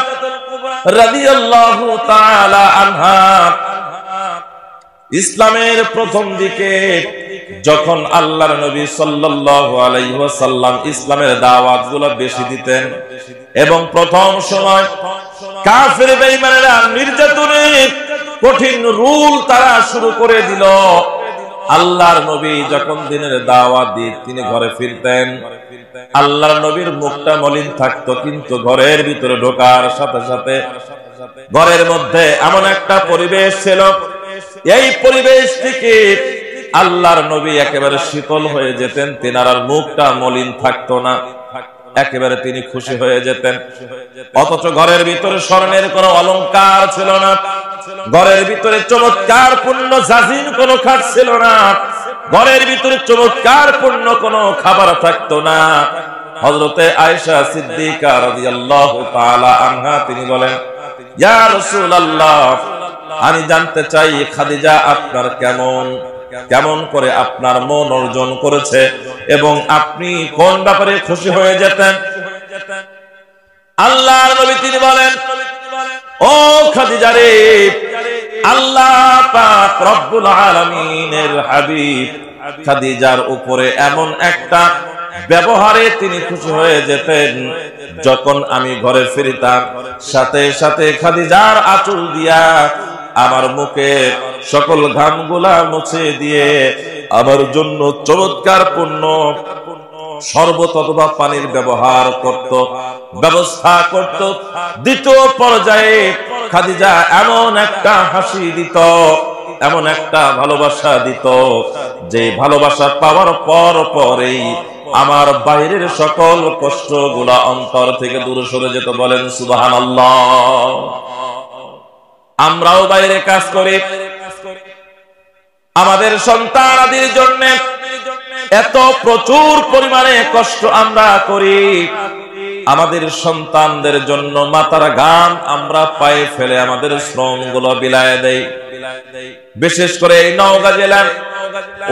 রাদিয়াল্লাহু তাআলা আনহা ইসলামের প্রথম দিকে যখন আল্লাহর নবী সাল্লাল্লাহু আলাইহি ওয়াসাল্লাম ইসলামের দাওয়াতগুলো বেশি দিতেন, এবং প্রথম সময় কাফের বেঈমানেরা নির্যাতনের কঠিন রুল তারা শুরু করে দিল, আল্লাহর নবী যখন দিনের দাওয়াত দিয়ে তিনি ঘরে ফিরতেন, আল্লাহর নবীর মুখটা মলিন থাকতো, কিন্তু ঘরের ভিতরে ঢোকার সাথে সাথে ঘরের মধ্যে এমন একটা পরিবেশ ছিল, এই পরিবেশ থেকে আল্লাহর নবী একেবারে শীতল হয়ে যেতেন, তেনার আর মুখটা মলিন থাকতো না, একেবারে তিনি খুশি হয়ে যেতেন। অথচ ঘরের ভিতরে স্বর্ণের কোনো অলংকার ছিল না, ঘরের ভিতরে চমৎকার পূর্ণ জাজিন কোনো খাট ছিল না, ঘরের ভিতরে চমৎকার পূর্ণ কোনো খাবার থাকতো না। হযরতে আয়েশা সিদ্দিকা রাদিয়াল্লাহু তাআলা আনহা তিনি বলেন, ইয়া রাসূলুল্লাহ, আমি জানতে চাই খাদিজা আপনার কেমন করে আপনার মন অর্জন করেছে, এবং আপনি কোন ব্যাপারে খুশি হয়ে যেতেন? আল্লাহর নবী তিনি বলেন, ও খাদিজা রে, আল্লাহ পাক রব্বুল আলামিনের হাবিব খাদিজার উপরে এমন একটা ব্যবহারে তিনি খুশি হয়ে যেতেন, যখন আমি ঘরে ফিরতাম সাথে সাথে খাদিজার আঁচল দিয়া আমার মুখে সকল ঘামগুলা মুছে দিয়ে আমার জন্য চমৎকার পূর্ণ শরবত অথবা পানির ব্যবস্থা করত। দ্বিতীয় পর্যায়ে খাদিজা এমন একটা হাসি দিত, এমন একটা ভালোবাসা দিত, যে ভালোবাসা পাওয়ার পরেই আমার বাইরের সকল কষ্টগুলা অন্তর থেকে দূরে সরে যেত। বলেন সুবহানাল্লাহ। আমরাও বাইরে কাজ করি, আমাদের সন্তানাদের জন্য এত প্রচুর পরিমাণে কষ্ট আমরা করি, আমাদের সন্তানদের জন্য মাথার ঘাম আমরা পায়ে ফেলে আমাদের শ্রম গুলো বিলায় দেই। বিশেষ করে এই নওগাঁ জেলার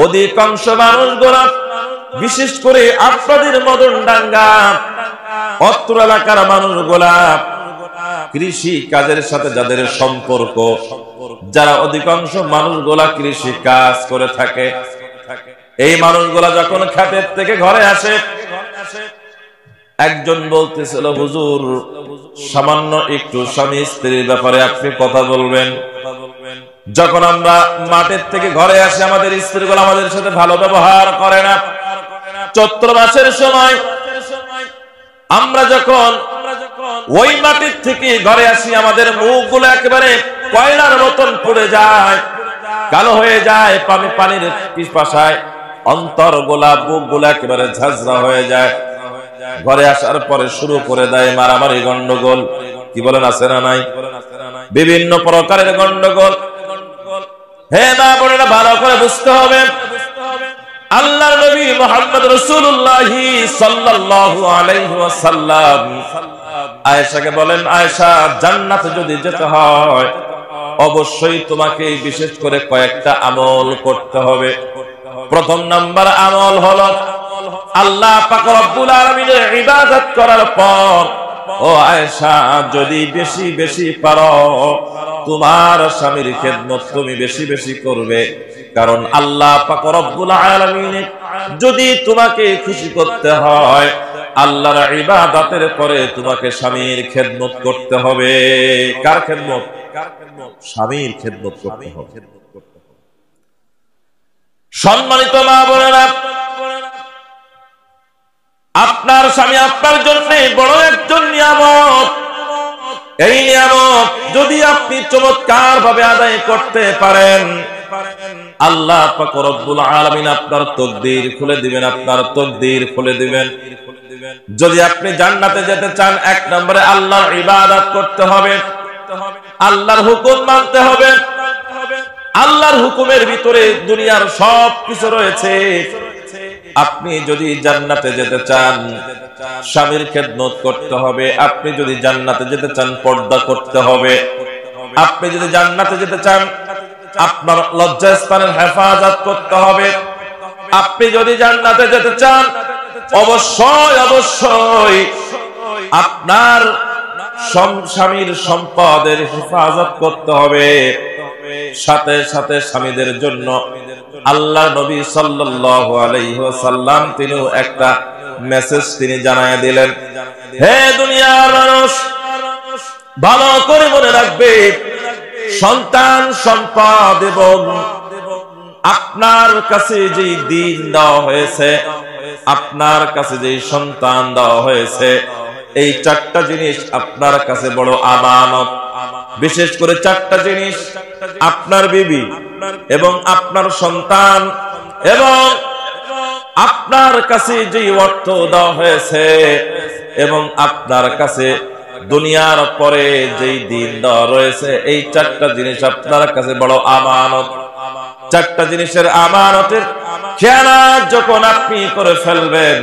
অধিকাংশ মানুষগুলা, বিশেষ করে আপনাদের মদনডাঙ্গা অত্র এলাকার মানুষগুলা কৃষি কাজের সাথে যাদের সম্পর্ক, যারা অধিকাংশ মানুষগুলা কৃষি কাজ করে থাকে, এই মানুষগুলা যখন ক্ষেতের থেকে ঘরে আসে, একজন বলতেছিল, হুজুর সামান্য একটু স্বামী স্ত্রীর ব্যাপারে আপনি কথা বলবেন। যখন আমরা মাঠের থেকে ঘরে আসি, আমাদের স্ত্রীগুলো আমাদের সাথে ভালো ব্যবহার করে না। চৈত্র মাসের সময় আমরা যখন ওই মাটির থেকে ঘরে আসি, আমাদের মুখগুলো একেবারে কয়লার মতন পড়ে যায়, কালো হয়ে যায়, পানির পিপাসায় অন্তর গোলা, বুক গোলা একেবারে ঝাঁঝরা হয়ে যায়। ঘরে আসার পরে শুরু করে দেয় মারামারি, গন্ডগোল। কি বলেন, আছে না নাই? বিভিন্ন প্রকারের গন্ডগোল। হে মা বোনেরা, ভালো করে বুঝতে হবে, আল্লাহর নবী মুহাম্মদ রাসূলুল্লাহ সাল্লাল্লাহু আলাইহি ওয়াসাল্লাম আয়েশাকে বলেন, আয়েশা, জান্নাতে যদি যেতে হয় অবশ্যই তোমাকে বিশেষ করে কয়েকটা আমল করতে হবে। প্রথম নাম্বার আমল হলো আল্লাহ পাক রব্বুল আলামিনের ইবাদত করার পর, ও আয়েশা, যদি বেশি বেশি পারো তোমার স্বামীর খেদমত তুমি বেশি বেশি করবে। কারণ আল্লাহ পাক রব্বুল আলামিন যদি তোমাকে খুশি করতে হয়, আল্লাহর ইবাদতের পরে তোমাকে স্বামীর খেদমত করতে হবে। কার খেদমত? স্বামীর খেদমত করতে হবে। সম্মানিত মা বোনেরা, আপনার স্বামী আপনার জন্য বড় একজন নিয়ামত। এই নিয়ামত যদি আপনি চমৎকার ভাবে আদায় করতে পারেন, আল্লাহ পাক রব্বুল আলামিন আপনার তকদীর খুলে দিবেন, আপনার তকদীর খুলে দিবেন। যদি আপনি জান্নাতে যেতে চান, এক নম্বরে আল্লাহর ইবাদত করতে হবে, আল্লাহর হুকুম মানতে হবে। আল্লাহর হুকুমের ভিতরে দুনিয়ার সব কিছু রয়েছে। আপনি যদি জান্নাতে যেতে চান, স্বামীর খেদমত করতে হবে। আপনি যদি জান্নাতে যেতে চান, পর্দা করতে হবে। আপনি যদি জান্নাতে যেতে চান, আপনার লজ্জাস্থানের হেফাজত করতে হবে। আপনি যদি জান্নাতে যেতে চান, অবশ্যই অবশ্যই আপনার স্বামীর সম্পদের হেফাজত করতে হবে। সাথে সাথে স্বামীদের জন্য আল্লাহ নবী সাল্লাল্লাহু আলাইহি ওয়াসাল্লাম তিনিও একটা মেসেজ তিনি জানায় দিলেন। হে দুনিয়ার মানুষ, ভালো করে মনে রাখবে, সন্তান, সম্পদ এবং আপনার কাছে যে দিন দেওয়া হয়েছে, আপনার কাছে যে সন্তান দেওয়া হয়েছে, এই চারটা জিনিস আপনার কাছে বড় আমানত। বিশেষ করে চারটা জিনিস, আপনার বিবি এবং আপনার সন্তান এবং আপনার কাছে যে অর্থ দেওয়া হয়েছে এবং আপনার কাছে দুনিয়ার পরে যেই দিন দেওয়া রয়েছে, এই চারটা জিনিস আপনার কাছে বড় আমানত। চারটা জিনিসের আমানতের খেয়ানত যখন আপনি করে ফেলবেন,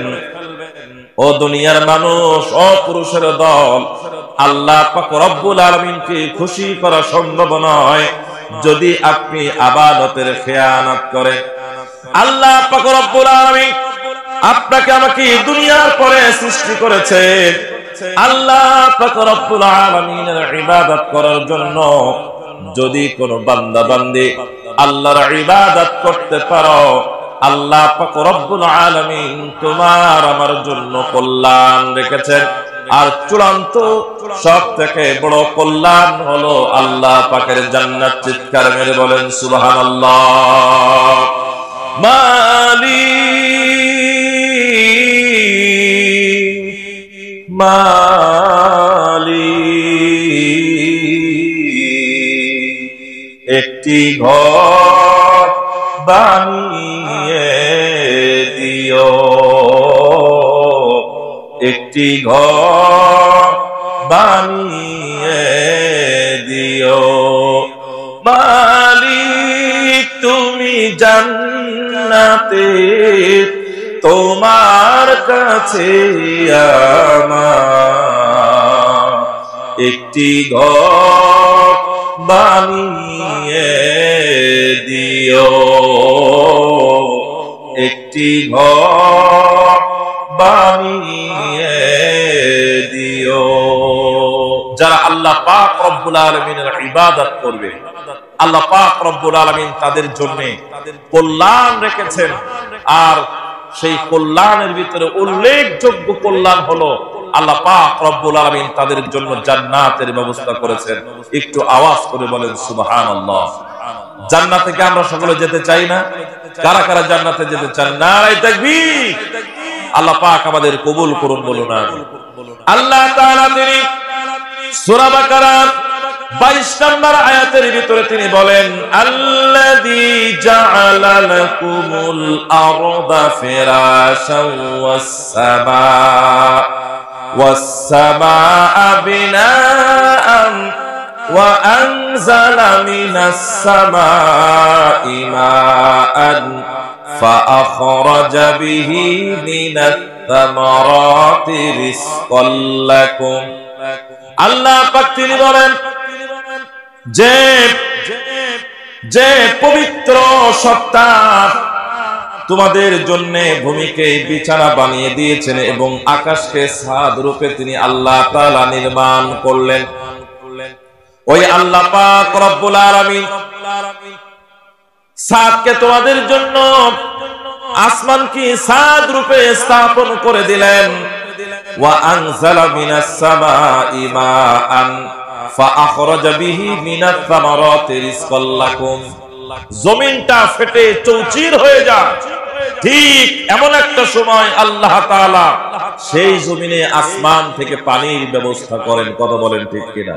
ও দুনিয়ার মানুষ, ও পুরুষের দল, আল্লাহ পাক রব্বুল আলামিনকে খুশি করা সম্ভব নয় যদি আপনি আমানতের খেয়ানত করেন। আল্লাহ পাক রব্বুল আলামিন আপনাকে আমাকে দুনিয়ার পরে সৃষ্টি করেছে। আল্লাহ পাক রব্বুল আলামিনের ইবাদত করার জন্য। যদি কোনো বান্দা বান্দি আল্লাহর ইবাদত করতে পারো, আল্লাহ পাক রব্বুল আলামিন তোমার আমার জন্য কল্যাণ রেখেছেন। আর চূড়ান্ত সব থেকে বড় কল্যাণ হলো আল্লাহ পাকের জান্নাত। চিৎকার মেরে বলেন সুবহানাল্লাহ। মালি একটি ঘর বানিয়ে দিও, একটি ঘর বানিয়ে দিও। মালিক তুমি জান্নাতে, তোমার কাছে আমার একটি ঘর বানিয়ে দিও, একটি ঘর বানিয়ে দিও। যারা আল্লাহ পাক রব্বুল আলামিনের ইবাদত করবে, আল্লাহ পাক রব্বুল আলামিন তাদের জন্য কল্যাণ রেখেছেন। আর সেই কল্যাণের ভিতরে উল্লেখযোগ্য কল্যাণ হলো আল্লাহ পাক রব্বুল আলামিন তাদের জন্য জান্নাতের ব্যবস্থা করেছেন। একটু আওয়াজ করে বলেন সুবহানাল্লাহ। জান্নাতে কি আমরা সকলে যেতে চাই না? কারা কারা জান্নাতে যেতে চান? নারায়ে তাকবীর। আল্লাহ পাক আমাদের কবুল করুন বলুন আমিন। আল্লাহ তাআলা তিনি সূরা বাকারার 22 নম্বর আয়াতের ভিতরে তিনি বলেন, আল্লাযী জাআলা লাকুমুল আরদা ফিরাশাও ওয়াস সামাআ বিনাআন ওয়া আনজালা মিনাস সামা'i মাআন ফাআখরাজা বিহি মিনাত তামারাতি রিজকাল লাকুম। আল্লাহ পাক তিনি বলেন যে পবিত্র সত্তা তোমাদের জন্য ভূমিকে বিছানা বানিয়ে দিয়েছেন এবং আকাশকে ছাদ রূপে তিনি আল্লাহ তাআলা নির্মাণ করলেন। ওই আল্লাহ পাক রব্বুল আলামিন ছাদকে তোমাদের জন্য, আসমানকে ছাদ রূপে স্থাপন করে দিলেন। ওয়া আনজালা মিনাস সামা'i মাআন ফাআখরাজা বিহি মিনাত তামারাতি রিজকাল লাকুম। জমিনটা ফেটে চৌচির হয়ে যায়, ঠিক এমন একটা সময় আল্লাহ তাআলা সেই জমিনে আসমান থেকে পানির ব্যবস্থা করেন। কথা বলেন ঠিক কিনা?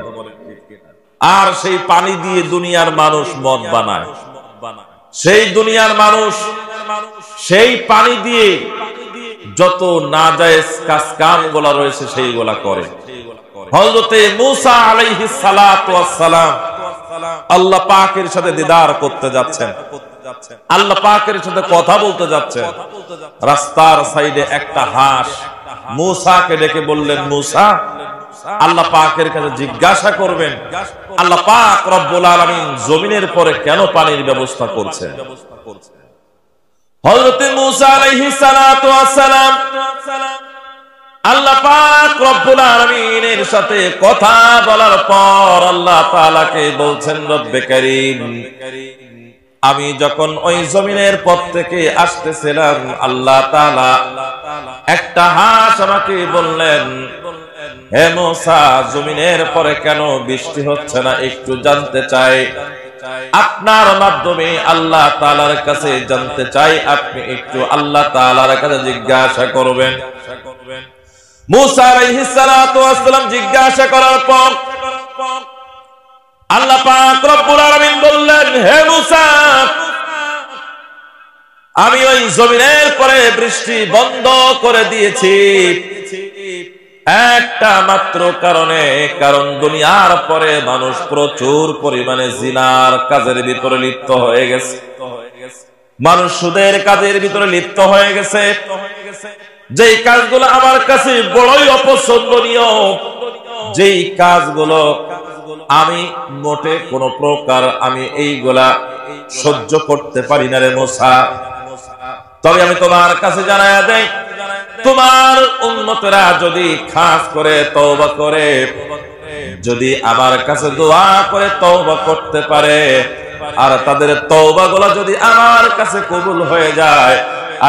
আর সেই পানি দিয়ে দুনিয়ার মানুষ মদ বানায়। সেই দুনিয়ার মানুষ সেই পানি দিয়ে যত নাজায়েজ কাজ গুলা রয়েছে সেইগুলা করে। হযরতে মূসা আলাইহিস সালাতু ওয়াস সালাম আল্লাহ পাকের সাথে দিদার করতে যাচ্ছেন, আল্লাহ পাকের সাথে কথা বলতে যাচ্ছেন। রাস্তার সাইডে একটা হাঁস মূসাকে ডেকে বললেন, মূসা আল্লাহ পাকের কাছে জিজ্ঞাসা করবেন, আল্লাহ পাক রব্বুল আলামিন জমিনের পরে কেন পানির ব্যবস্থা করছেন। হযরতে মূসা আলাইহিস সালাতু ওয়াস সালাম আল্লাহ পাক রব্বুল আলামিনের সাথে কথা বলার পর আল্লাহ তাআলাকে বলছেন, রব্বে কারীম, আমি যখন ওই জমিনের পথ থেকে আসতেছিলাম আল্লাহ তাআলা একটা হাঁস আমাকে বললেন, হে মূসা জমিনের পরে কেন বৃষ্টি হচ্ছে না একটু জানতে চাই। আপনার মাধ্যমে আল্লাহ তাআলার কাছে জানতে চাই, আপনি একটু আল্লাহ তাআলার কাছে জিজ্ঞাসা করবেন। মূসা আলাইহিস সালাতু ওয়াস সালাম জিজ্ঞাসা করার পর আল্লাহ পাক রব্বুল আলামিন বললেন, হে মূসা আমি ওই জমিনের পরে বৃষ্টি বন্ধ করে দিয়েছি একটা মাত্র কারণে, কারণ দুনিয়ার পরে মানুষ প্রচুর পরিমাণে জিনার কাজের ভিতরে লিপ্ত হয়ে গেছে, মানুষ সুদের কাজের ভিতরে লিপ্ত হয়ে গেছে। যেই কাজগুলো আমার কাছে বড়ই অপছন্দনীয়, যেই কাজগুলো আমি মোটে কোন প্রকার আমি এইগুলা সহ্য করতে পারি না রে মূসা। তবে আমি তোমার কাছে জানায়া দেই, তোমার উম্মতরা যদি খাস করে তওবা করে, যদি আমার কাছে দোয়া করে তওবা করতে পারে, আর তাদের তওবাগুলো যদি আমার কাছে কবুল হয়ে যায়,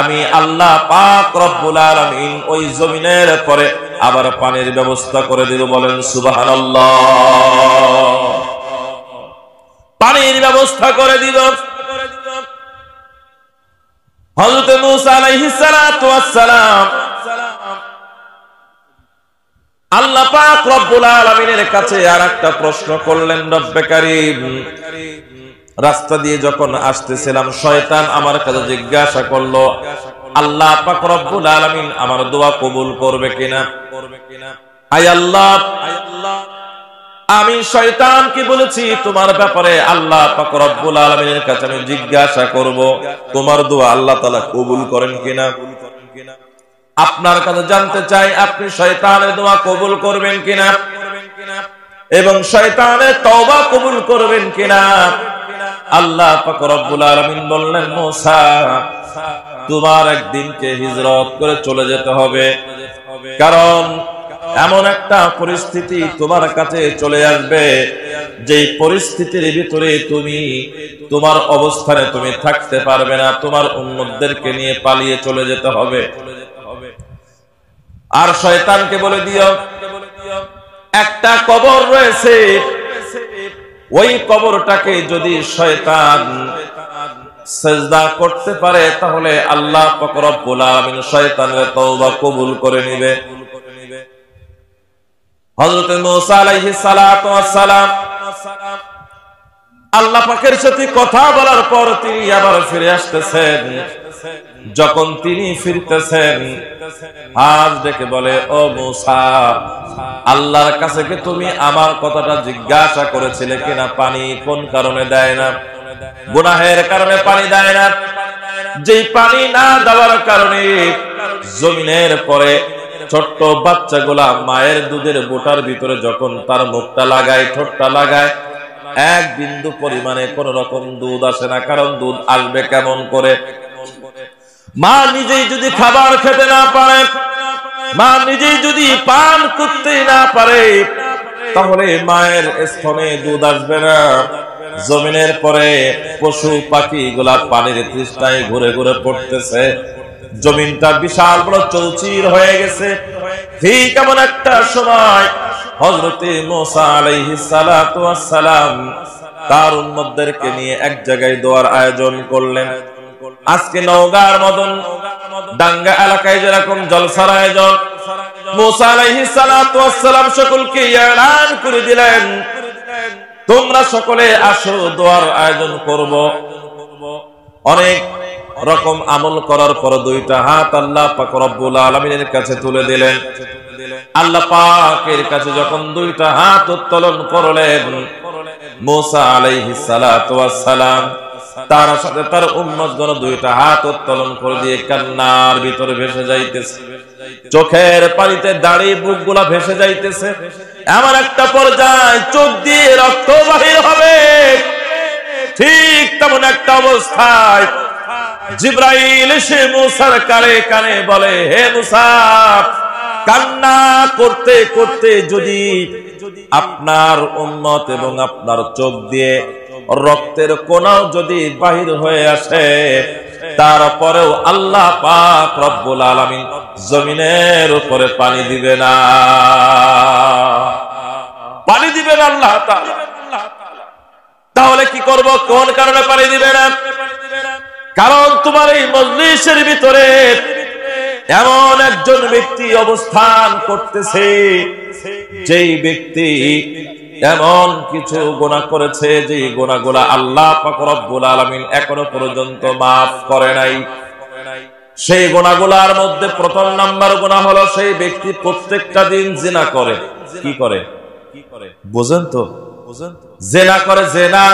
আমি আল্লাহ পাক রব্বুল আলামিন ওই জমিনের পরে আবার পানির ব্যবস্থা করে দিব। বলেন সুবহানাল্লাহ। পানির ব্যবস্থা করে দিব। হযরত মূসা আলাইহিস সালাতু ওয়াস সালাম আল্লাহ পাক রব্বুল আলামিনের কাছে আরেকটা প্রশ্ন করলেন, রব্বে কারীম, রাস্তা দিয়ে যখন আসতেছিলাম শয়তান আমার কাছে জিজ্ঞাসা করলো, আল্লাহ পাক রব্বুল আলামিন আমার দোয়া কবুল করবে কিনা। আয় আল্লাহ, আমি শয়তানকে বলেছি তোমার ব্যাপারে আল্লাহ পাক রব্বুল আলামিনের কাছে আমি জিজ্ঞাসা করব তোমার দোয়া আল্লাহ তাআলা কবুল করেন কিনা। আপনার কাছে জানতে চাই আপনি শয়তানের দোয়া কবুল করবেন কিনা। এবং শয়তানের তওবা কবুল করবেন কিনা। আল্লাহ পাক রব্বুল আলামিন বললেন, মুসা তোমার একদিনকে হিজরত করে চলে যেতে হবে, কারণ এমন একটা পরিস্থিতি তোমার কাছে চলে আসবে যেই পরিস্থিতির ভিতরে তুমি তোমার অবস্থানে তুমি থাকতে পারবে না, তোমার উম্মতদেরকে নিয়ে পালিয়ে চলে যেতে হবে। আর শয়তানকে বলে দিও একটা কবর রয়েছে, ওই কবরটাকে যদি শয়তান সিজদা করতে পারে তাহলে আল্লাহ পাক রব্বুল আলামিন শয়তানের তওবা কবুল করে নেবে। হযরত মুসা আলাইহিস সালাতু ওয়াস সালাম আল্লাহ পাকের সাথে কথা বলার পর তিনি আবার ফিরে আসতেছেন। যখন তিনি ফিরতেছেন আজ ডেকে বলে, ও মুসা আল্লাহর কাছে কি তুমি আমার কথাটা জিজ্ঞাসা করেছিলে কিনা পানি কোন কারণে দেয় না? গুনাহের কারণে পানি দেয় না, যেই পানি না দেওয়ার কারণে জমিনের পরে ছোট্ট বাচ্চাগুলা মায়ের দুধের বোটার ভিতরে যখন তার মুখটা লাগায়, ঠোঁটটা লাগায়, এক বিন্দু পরিমাণে কোন রকম দুধ আসে না। কারণ দুধ আসবে কেমন করে? মা নিজেই যদি খাবার খেতে না পারে, মা নিজেই যদি পান করতে না পারে, তাহলে মায়ের স্তনে দুধ আসবে না। জমিনের পরে পশু পাখি গুলা পানির তৃষ্ণায় ঘুরে ঘুরে পড়তেছে, জমিনটা বিশাল বড় চৌচির হয়ে গেছে। ঠিক এমন একটা সময় হযরতে মুসা আলাইহিস সালাতু ওয়াস সালাম তার উম্মতদেরকে নিয়ে এক জায়গায় দোয়ার আয়োজন করলেন। আজকে নওগাঁর মদন ডাঙ্গা এলাকায় যেরকম জলসার আয়োজন, মুসা আলাইহিস সালাতু ওয়াস সালাম সকলকে এলান করে দিলেন, তোমরা সকলে আসো, দোয়ার আয়োজন করব। অনেক রকম আমল করার পর দুইটা হাত আল্লাহ পাক রব্বুল আলামিনের কাছে তুলে দিলেন। আল্লাহ পাকের কাছে যখন দুইটা হাত উত্তোলন করলেন, মুসা আলাইহিস সালাতু ওয়াস সালাম তার সাথে তার উম্মতগণ দুইটা হাত উত্তোলন করে দিয়ে কান্নার ভিতরে ভেসে যাইতেছে, চোখের পানিতে দাঁড়িয়ে বুকগুলা ভেসে যাইতেছে। এমন একটা পর্যায়ে চোখ দিয়ে রক্ত বাহির হবে। ঠিক তেমন একটা অবস্থায় জিবরাইল এসে মুসার কানে কানে বলে, হে মুসা, কান্না করতে করতে যদি আপনার উম্মত এবং আপনার চোখ দিয়ে রক্তের কোনাও যদি বাহির হয়ে আসে, তারপরেও আল্লাহ পাক রব্বুল আলামিন জমিনের উপরে পানি দিবে না, পানি দিবে না আল্লাহ তাআলা। তাহলে কি করব? কোন কারণে পানি দিবে না? কারণ তোমার এই মজলিসের ভিতরে এমন একজন ব্যক্তি অবস্থান করতেছে, যেই ব্যক্তি এমন কিছু গুনাহ করেছে যে গুনাহগুলো আল্লাহ পাক রব্বুল আলামিন এখনো পর্যন্ত মাফ করে নাই। সেই গুনাহগুলোর মধ্যে প্রথম নাম্বার গুনাহ হলো সেই ব্যক্তি প্রত্যেকটা দিন জিনা করে। কি করে? বুঝেন তো? জিনা করে। জিনা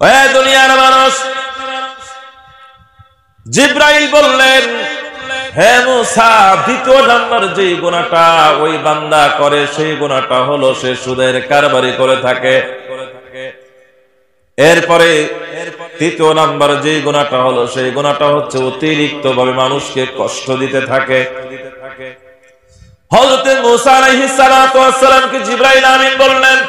ওই দুনিয়ার মানুষ, জিবরাইল বললেন, হে মুসা, দ্বিতীয় নাম্বার যে গুনাহটা ওই বান্দা করে সেই গুনাহটা হলো সে সুদের কারবারি করে থাকে। এরপরে তৃতীয় নাম্বার যে গুনাহটা হলো সেই গুনাহটা হচ্ছে অতিরিক্ত ভাবে মানুষকে কষ্ট দিতে থাকে। হযরত মুসা আলাইহিস সালাতু ওয়াস সালামকে জিবরাইল আমিন বললেন,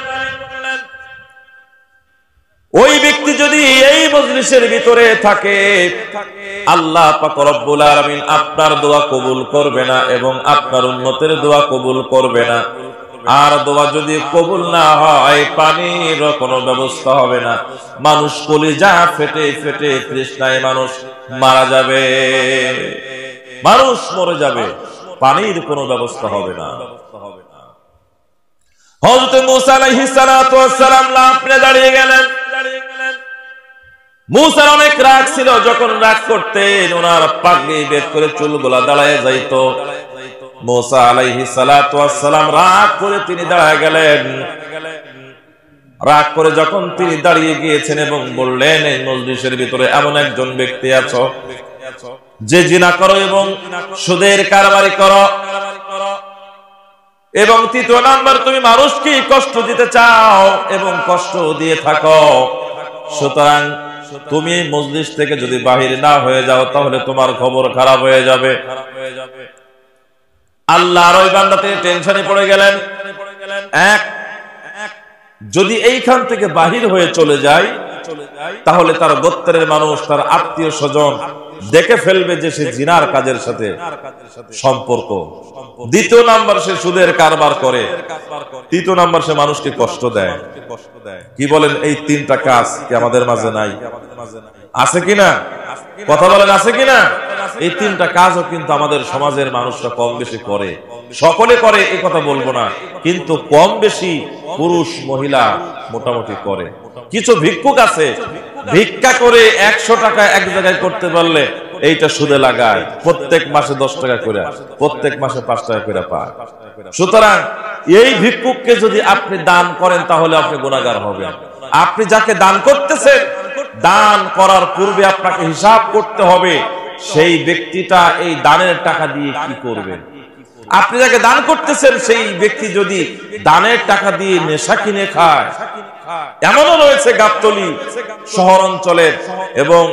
ওই ব্যক্তি যদি এই মজলিসের ভিতরে থাকে, আল্লাহ পাক রব্বুল আলামিন আপনার দোয়া কবুল করবে না এবং আপনার উম্মতের দোয়া কবুল করবে না। আর দোয়া যদি কবুল না হয়, পানির কোনো ব্যবস্থা হবে না। মানুষ কলিজা ফেটে ফেটে তৃষ্ণায় মানুষ মারা যাবে, মানুষ মরে যাবে, পানির কোনো ব্যবস্থা হবে না। হযরত মুসা আলাইহিস সালাতু ওয়াস সালাম লাফে দাঁড়িয়ে গেলেন। মুসার অনেক রাগ ছিল, যখন রাগ করতেন ওনার পাগড়ি বের করে চুলগুলা দাঁড়ায় যাইত। মুসা আলাইহিস সালাতু ওয়াস সালাম রাগ করে তিনি দাঁড়ায় গেলেন। রাগ করে যখন তিনি দাঁড়িয়ে গিয়েছেন এবং বললেন, এই মজলিসের ভিতরে এমন একজন ব্যক্তি আছো যে জিনা করো এবং সুদের কারবারি করো, এবং তৃতীয় নাম্বার তুমি মানুষকে কষ্ট দিতে চাও এবং কষ্ট দিয়ে থাকো। সুতরাং তুমি মজলিস থেকে যদি বাহির না হয়ে যাও তাহলে তোমার খবর খারাপ হয়ে যাবে। আল্লাহর ওই বান্দা তিনি টেনশনে পড়ে গেলেন। এক, যদি এইখান থেকে বাহির হয়ে চলে যায় তাহলে তার গোত্রের মানুষ, তার আত্মীয় স্বজন দেখে ফেলবে যে সে জিনার কাজের সাথে সম্পর্ক। দ্বিতীয় নাম্বার, সে সুদের কারবার করে। তৃতীয় নাম্বার, সে মানুষকে কষ্ট দেয়। কি বলেন, এই তিনটা কাজ কি আমাদের মাঝে নাই? আছে কিনা? কথা বলেন, আছে কিনা? এই তিনটা কাজও কিন্তু আমাদের সমাজের মানুষরা কম বেশি করে। সকলে করে এই কথা বলবো না, কিন্তু কম বেশি পুরুষ মহিলা মোটামুটি করে। কিছু ভিক্ষুক আছে, ভিক্ষা করে 100 টাকা এক জায়গায় করতে পারলে এইটা সুদে লাগায়, প্রত্যেক মাসে 10 টাকা করে, প্রত্যেক মাসে 5 টাকা করে পায়। সুতরাং এই ভিক্ষুককে যদি আপনি দান করেন তাহলে আপনি গুনাহগার হবেন। আপনি যাকে দান করতেছেন, দান করার পূর্বে আপনাকে হিসাব করতে হবে সেই ব্যক্তিটা এই দানের টাকা দিয়ে কি করবেন। আপনি যাকে দান করতেছেন সেই ব্যক্তি যদি দানের টাকা দিয়ে নেশা কিনে খায়, এমনও রয়েছে গাবতলী শহর অঞ্চলের এবং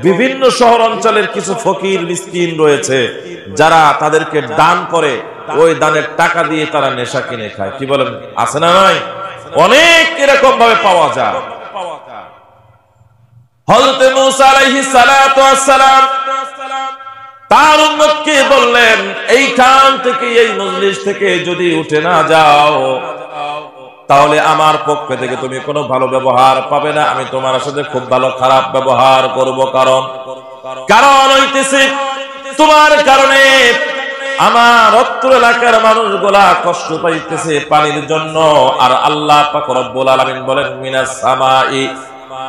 বিভিন্ন শহর অঞ্চলের কিছু ফকির মিসকিন রয়েছে যারা তাদেরকে দান করে, ওই দানের টাকা দিয়ে তারা নেশা কিনে খায়। কি বলেন, আছে না নাই? অনেক এরকম ভাবে পাওয়া যায়। হযরত মূসা আলাইহিস সালাতু ওয়াস সালাম তার উম্মতকে বললেন, এইখান থেকে, এই মজলিস থেকে যদি উঠে না যাও তাহলে আমার পক্ষ থেকে তুমি কোনো ভালো ব্যবহার পাবে না। আমি তোমার সাথে খুব ভালো খারাপ ব্যবহার করব। কারণ হইতেছে তোমার কারণে আমার অত্র এলাকার মানুষগুলা কষ্ট পাইতেছে পানির জন্য। আর আল্লাহ পাক রব্বুল আলামিন বলেন, মিনাস সামাই,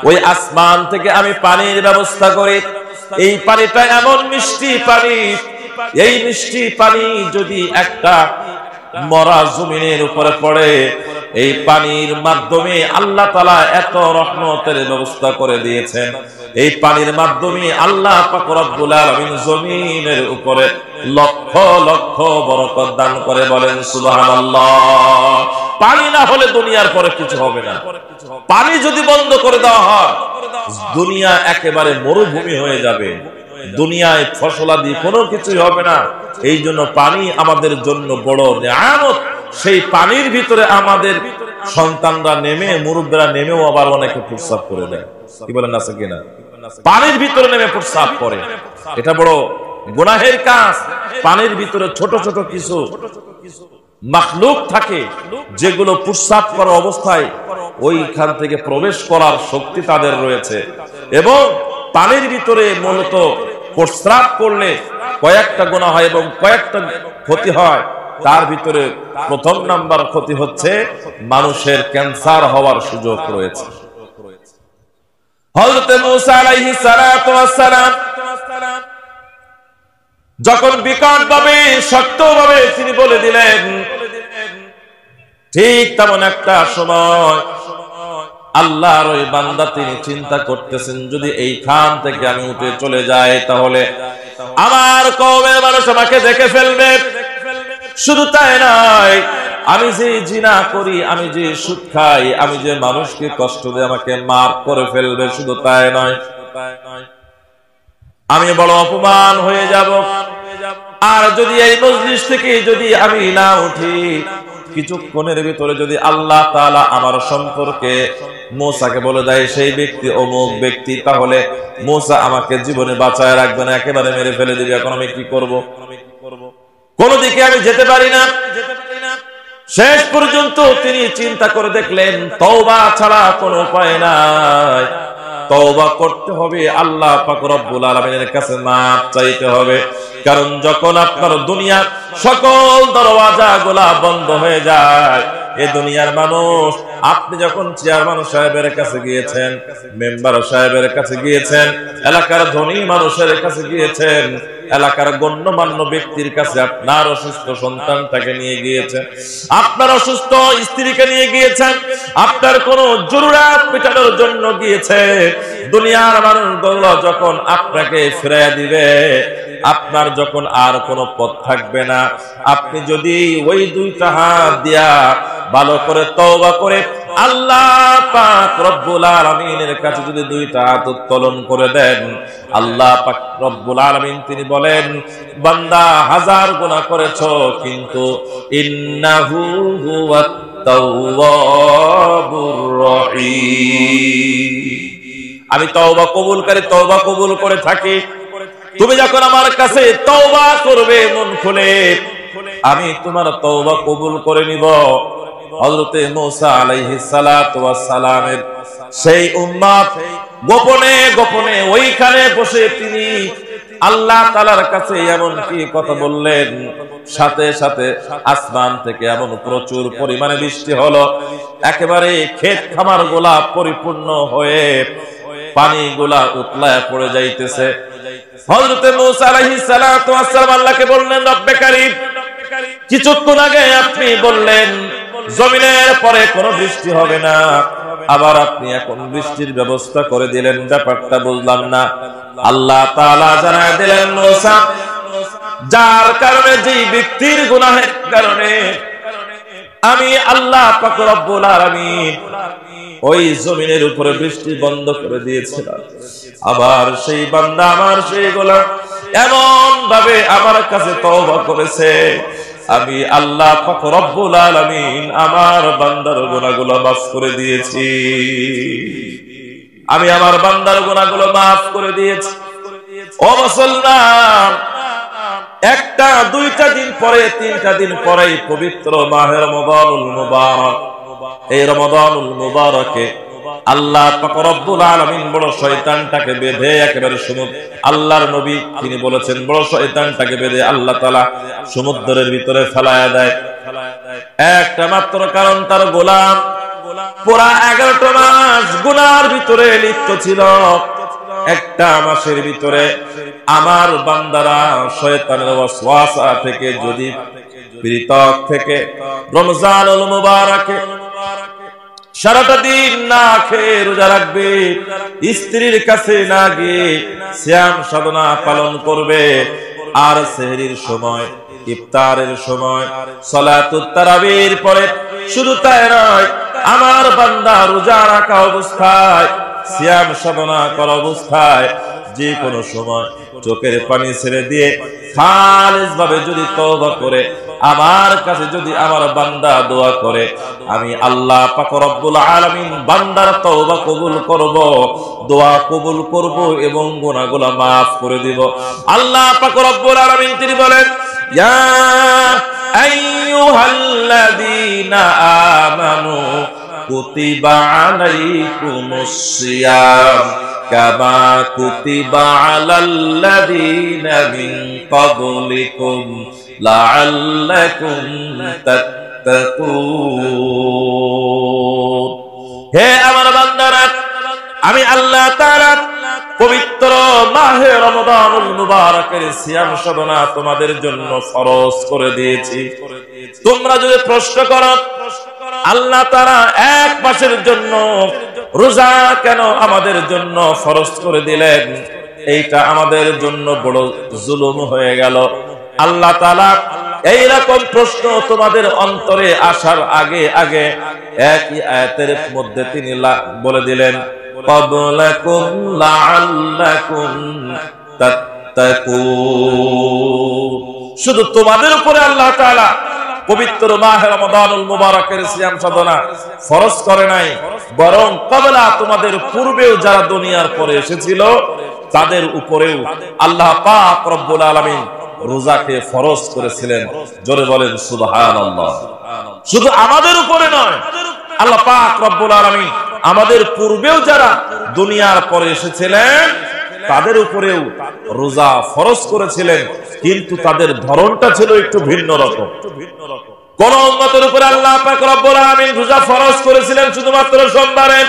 ওই আসমান থেকে আমি পানির ব্যবস্থা করি। এই পানিটা এমন মিষ্টি পানি, এই মিষ্টি পানি যদি একটা মরা জমিনের উপরে পড়ে, এই পানির মাধ্যমে আল্লাহ তাআলা এত রহমতের ব্যবস্থা করে দিয়েছেন। এই পানির মাধ্যমে আল্লাহ পাক রব্বুল আলামিন জমিনের উপরে লক্ষ লক্ষ বরকত দান করে। বলেন সুবহানাল্লাহ। পানি না হলে দুনিয়ার পরে কিছু হবে না। পানি যদি বন্ধ করে দেওয়া হয়, দুনিয়া একেবারে মরুভূমি হয়ে যাবে। দুনিয়ায় ফসলাদি কোনো কিছুই হবে না। এই জন্য পানি আমাদের জন্য বড় নিয়ামত। সেই পানির ভিতরে আমাদের সন্তানরা নেমে, মুরব্বীরা নেমেও আবার অনেকে প্রস্রাব করে দেয়। কি বলেন, আছে কিনা? পানির ভিতরে নেমে প্রস্রাব করে, এটা বড় গুনাহের কাজ। পানির ভিতরে ছোট ছোট কিছু মাখলুক থাকে যেগুলো প্রস্রাব করার অবস্থায় ওইখান থেকে প্রবেশ করার শক্তি তাদের রয়েছে। এবং পানির ভিতরে মূলত প্রস্রাব করলে কয়েকটা গুনাহ হয় এবং কয়েকটা ক্ষতি হয়। তার ভিতরে প্রথম নাম্বার ক্ষতি হচ্ছে মানুষের ক্যান্সার হওয়ার সুযোগ রয়েছে। হযরত মূসা আলাইহিস সালাতু ওয়াস সালাম যখন বিকট ভাবে, শক্ত ভাবে তিনি বলে দিলেন, ঠিক তেমন একটা সময় আল্লাহর ওই বান্দা তিনি চিন্তা করতেছেন, যদি এইখান থেকে আমি উঠে চলে যাই তাহলে আমার কওমের মানুষ আমাকে দেখে ফেলবে। শুধু তাই নয়, আমি যে জিনা করি, আমি যে সুদ খাই, আমি যে মানুষকে কষ্ট দিয়ে আমাকে মাফ করে ফেলবে। শুধু তাই নয়, আমি বড় অপমান হয়ে যাব। আর যদি এই মজলিস থেকে যদি আমি না উঠি, কিছুক্ষণের ভিতরে যদি আল্লাহ তাআলা আমার সম্পর্কে মূসাকে বলে দেয় সেই ব্যক্তি অমুক ব্যক্তি, তাহলে মূসা আমাকে জীবনে বাঁচায় রাখবে না, একেবারে মেরে ফেলে দিবে। এখন আমি কি করব? কোন দিকে আমি যেতে পারি না। শেষ পর্যন্ত তিনি চিন্তা করে দেখলেন, তওবা ছাড়া কোনো উপায় নাই। তওবা করতে হবে, আল্লাহ পাক রব্বুল আলামিনের কাছে মাফ চাইতে হবে। কারণ যখন আপনার দুনিয়ার সকল দরওয়াজাগুলা বন্ধ হয়ে যায়, এই দুনিয়ার মানুষ, আপনি যখন চেয়ারম্যান সাহেবের কাছে গিয়েছেন, মেম্বার সাহেবের কাছে গিয়েছেন, এলাকার ধনী মানুষের কাছে গিয়েছেন, এলাকার গণ্যমান্য ব্যক্তির কাছে আপনার অসুস্থ সন্তানটাকে নিয়ে গিয়েছেন, আপনার অসুস্থ স্ত্রীকে নিয়ে গিয়েছেন, আপনার কোন জরুরাত মেটানোর জন্য গিয়েছে। দুনিয়ার মানুষগুলো যখন আপনাকে ফিরাইয়া দিবে, আপনার যখন আর কোনো পথ থাকবে না, আপনি যদি ওই দুইটা হাত দিয়া ভালো করে তওবা করে আল্লাহ পাক রব্বুল আলামিনের কাছে যদি দুইটা হাত উত্তোলন করে দেন, আল্লাহ পাক রব্বুল আলামিন তিনি বলেন, বান্দা হাজার গুনাহ করেছো কিন্তু ইন্নাহু হুয়াত তাওয়াবুর রহিম, আমি তওবা কবুলকারী, তওবা কবুল করে থাকি। তুমি যখন আমার কাছে তওবা করবে মন খুলে, আমি তোমার তওবা কবুল করে নিব। হযরতে মূসা আলাইহিস সালাতু ওয়াস সালামের সেই উম্মত গোপনে গোপনে ওইখানে বসে তিনি আল্লাহ তাআলার কাছে এমন কি কথা বললেন, সাথে সাথে আসমান থেকে এমন প্রচুর পরিমাণে বৃষ্টি হলো, একেবারে ক্ষেত খামার গুলা পরিপূর্ণ হয়ে পানিগুলা উতলায় পড়ে যাইতেছে। হযরতে মূসা আলাইহিস সালাতু ওয়াস সালাম আল্লাহকে বললেন, রব্বে কারীম, কিছুক্ষণ আগে আপনি বললেন জমিনের পরে কোনো বৃষ্টি হবে না, আবার আপনি এখন বৃষ্টির ব্যবস্থা করে দিলেন, ব্যাপারটা বুঝলাম না। আল্লাহ তাআলা জানায় দিলেন, মূসা, যার কারণে, যেই ব্যক্তির গুনাহের কারণে আমি আল্লাহ পাক রব্বুল আলামিন ওই জমিনের উপরে বৃষ্টি বন্ধ করে দিয়েছিলাম, আবার সেই বান্দা, আমার সেই গোলাম এমন ভাবে আমার কাছে তওবা করেছে, আমি আল্লাহ পাক রব্বুল আলামিন আমার বান্দার গুনাহগুলো মাফ করে দিয়েছি, আমি আমার বান্দার গুনাহগুলো মাফ করে দিয়েছি। ও মুসলমান, একটা দুইটা দিন পরে, তিনটা দিন পরেই পবিত্র মাহে রমাদানুল মুবারক, এই রমাদানুল মুবারকে আল্লাহ পাক রব্বুল আলামিন বড় শয়তানটাকে বেঁধে একেবারে আল্লাহর নবী তিনি বলেছেন, বড় শয়তানটাকে বেঁধে আল্লাহ তাআলা সমুদ্রের ভিতরে ফেলায়া দেয়। একটা মাত্র কারণ, তার গোলাম পুরা 11টা মাস গুনার ভিতরে লিপ্ত ছিল। একটা মাসের ভিতরে আমার বান্দারা শয়তানের ওয়াসওয়াসা থেকে যদি পৃথক থেকে রমজানুল মুবারকে সারাটা দিন না খেয়ে রোজা রাখবে, স্ত্রীর কাছে না গিয়ে সিয়াম সাধনা পালন করবে, আর সেহরির সময়, ইফতারের সময়, সালাতুত তারাবির পরে শুধু তাই নয়, আমার বান্দা রোজা রাখা অবস্থায়, সিয়াম সাধনা করা অবস্থায় যে কোনো সময় চোখের পানি ছেড়ে দিয়ে খালিস ভাবে যদি তওবা করে আমার কাছে যদি আমার বান্দা দোয়া করে, আমি আল্লাহ পাক রব্বুল আলামিন বান্দার তওবা কবুল করব, দোয়া কবুল করব এবং গুনাহগুলো maaf করে দিব। আল্লাহ পাক রব্বুল আলামিন তিনি বলেন, ইয়া আইয়ুহাল্লাযীনা আমানু কুতিবা আলাইকুমুস সিয়াম কামা কুতিবা আলাল্লাযীনা মিন ক্বাবলিকুম লাআল্লাকুম তাত্তাকুন। হে আমার বান্দারা, আমি আল্লাহ তাআলা পবিত্র মাহে রমাদানুল মুবারকের সিয়াম সাধনা তোমাদের জন্য ফরজ করে দিয়েছি। তোমরা যদি প্রশ্ন করো আল্লাহ তাআলা এক মাসের জন্য রোজা কেন আমাদের জন্য ফরজ করে দিলেন, এইটা আমাদের জন্য বড় জুলুম হয়ে গেল। আল্লাহ তাআলা এইরকম প্রশ্ন তোমাদের অন্তরে আসার আগে আগে একই আয়াতের মধ্যে তিনি বলে দিলেন, ক্বাবলাকুম লাআল্লাকুম তাত্তাকুন। শুধু তোমাদের উপরে আল্লাহ তাআলা পবিত্র মাহে রমাদানুল মুবারকের সিয়াম সাধনা ফরজ করে নাই, বরং ক্বাবলা তোমাদের পূর্বেও যারা দুনিয়ার পরে এসেছিল তাদের উপরেও আল্লাহ পাক রব্বুল আলামিন রোজাকে ফরজ করেছিলেন। জোরে বলেন সুবহানাল্লাহ। শুধু আমাদের উপরে নয়, আল্লাহ পাক রব্বুল আলামিন আমাদের পূর্বেও যারা দুনিয়ার পরে এসেছিলেন তাদের উপরেও রোজা ফরজ করেছিলেন, কিন্তু তাদের ধরনটা ছিল একটু ভিন্ন রকম। কোন উম্মতের উপরে আল্লাহ পাক রব্বুল আলামিন রোজা ফরজ করেছিলেন শুধুমাত্র সোমবারে,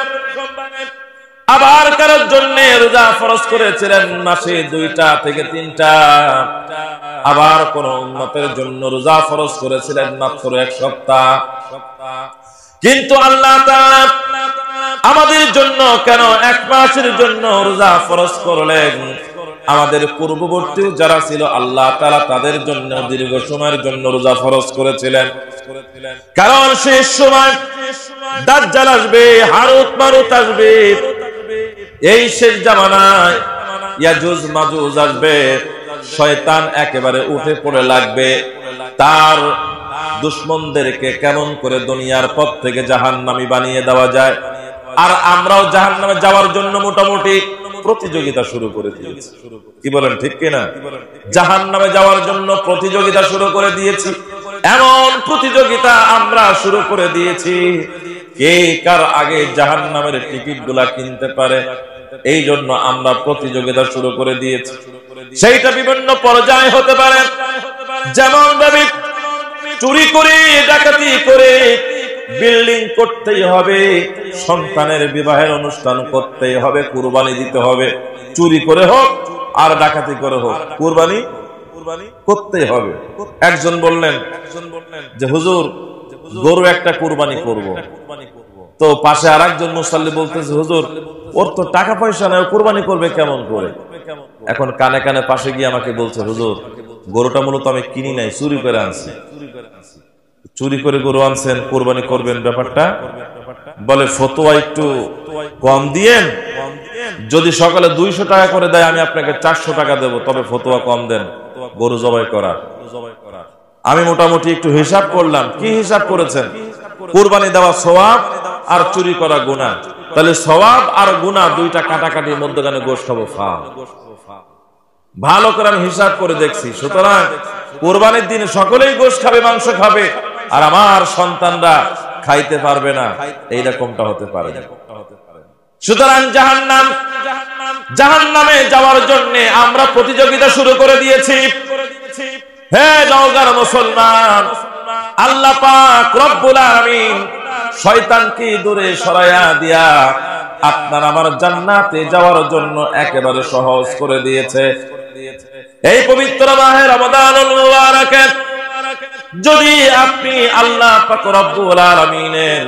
আবার কারোর জন্য রোজা ফরজ করেছিলেন মাসে 2টা থেকে 3টা। আবার কোন উম্মতের জন্য রোজা ফরজ করেছিলেন মাত্র 1 সপ্তাহ। কিন্তু আল্লাহ তাআলা আমাদের জন্য কেন 1 মাসের জন্য রোজা ফরজ করলেন? আমাদের পূর্ববর্তী যারা ছিল আল্লাহ তাআলা তাদের জন্য দীর্ঘ সময়ের জন্য রোজা ফরজ করেছিলেন। কারণ শেষ সময় দাজ্জাল আসবে, হারুত মারুত আসবে, এই শেষ জামানায় ইয়াজুজ মাজুজ আসবে, শয়তান একেবারে উঠে পড়ে লাগবে। তার দুশমনদেরকে কেমন করে দুনিয়ার পথ থেকে জাহান্নামী বানিয়ে দেওয়া যায়। আর আমরাও জাহান্নামে যাওয়ার জন্য মোটামুটি প্রতিযোগিতা শুরু করে দিয়েছি। কি বলেন, ঠিক কিনা? জাহান্নামে যাওয়ার জন্য প্রতিযোগিতা শুরু করে দিয়েছি। এমন প্রতিযোগিতা আমরা শুরু করে দিয়েছি, কে কার আগে জাহান্নামের টিকিট গুলা কিনতে পারে, এই জন্য আমরা প্রতিযোগিতা শুরু করে দিয়েছি। সেইটা বিভিন্ন পর্যায়ে হতে পারে, যেমন ভাবে চুরি করে ডাকাতি করে বিল্ডিং করতেই হবে, সন্তানের বিবাহের অনুষ্ঠান করতেই হবে, কুরবানি দিতে হবে। চুরি করে হোক আর ডাকাতি করে হোক, কুরবানি করতেই হবে। একজন বললেন যে হুজুর গরু একটা কুরবানি করব। তো পাশে আরেকজন মুসাল্লি বলতেছে হুজুর ওর তো টাকা পয়সা নাই, কুরবানি করবে কেমন করে? এখন কানে কানে পাশে গিয়ে আমাকে বলছে হুজুর গরুটা মূলত আমি কিনি নাই, চুরি করে আনছি। চুরি করে গরু আনছেন, কুরবানি করবেন, ব্যাপারটা বলে ফতোয়া একটু কম দিয়েন, যদি সকালে 200 টাকা করে দেয় আমি আপনাকে 400 টাকা দেব, তবে ফতোয়া কম দেন গরু জবাই করা। আমি মোটামুটি একটু হিসাব করলাম। কি হিসাব করেছেন? কুরবানি দেওয়া সওয়াব আর চুরি করা গুনাহ। তাহলে সওয়াব আর গুনাহ দুইটা কাটাকাটির মধ্যখানে গোশ খাবো ফা। ভালো করে আমি হিসাব করে দেখছি। সুতরাং কুরবানির দিন সকলেই গোশ খাবে, মাংস খাবে, আর আমার সন্তানরা খাইতে পারবে না, এইরকমটা হতে পারে। সুতরাং জাহান্নামে যাওয়ার জন্য আমরা প্রতিযোগিতা শুরু করে দিয়েছি। হে নওগাঁর মুসলমান, আল্লাহ পাক রব্বুল আলামিন শয়তানকে দূরে সরাইয়া দিয়া আপনার আমার জান্নাতে যাওয়ার জন্য একেবারে সহজ করে দিয়েছে। এই পবিত্র মাহে রমাদানুল মুবারাকে যদি আপনি আল্লাহ পাক রব্বুল আলামিনের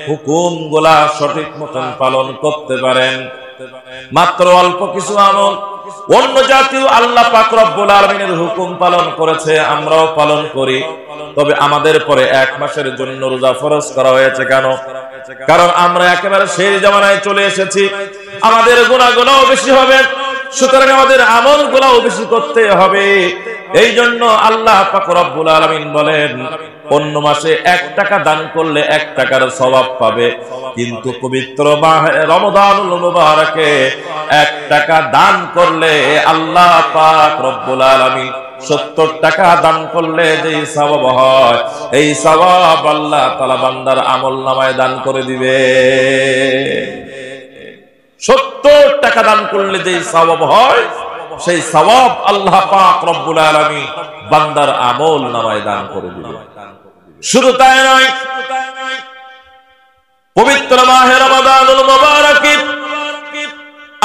হুকুমগুলা সঠিক মতন পালন করতে পারেন, মাত্র অল্প কিছু আমল অন্য জাতীয় আল্লাহ পাক রব্বুল আলামিনের হুকুম পালন করেছে, আমরাও পালন করি, তবে আমাদের পরে 1 মাসের জন্য রোজা ফরজ করা হয়েছে। কেন? কারণ আমরা একেবারে সেই জামানায় চলে এসেছি, আমাদের গুনাহগুলোও বেশি হবে, সুতরাং আমাদের আমলগুলোও বেশি করতে হবে। এই জন্য আল্লাহ পাক রব্বুল আলামিন বলেন অন্য মাসে 1 টাকা দান করলে 1 টাকার সওয়াব পাবে, কিন্তু পবিত্র মাহে রমাদানুল মুবারাকে 1 টাকা দান করলে আল্লাহ পাক রব্বুল আলামিন 70 টাকা দান করলে যে সওয়াব হয়, এই সওয়াব আল্লাহ তাআলা বান্দার আমলনামায় দান করে দিবে। 70 টাকা দান করলে যে সওয়াব হয়, সেই সওয়াব আল্লাহ পাক রব্বুল আলামিন বান্দার আমলনামায় দান করে দিবে। শুধু তাই নয়, পবিত্র মাহে রমাদানুল মুবারাকে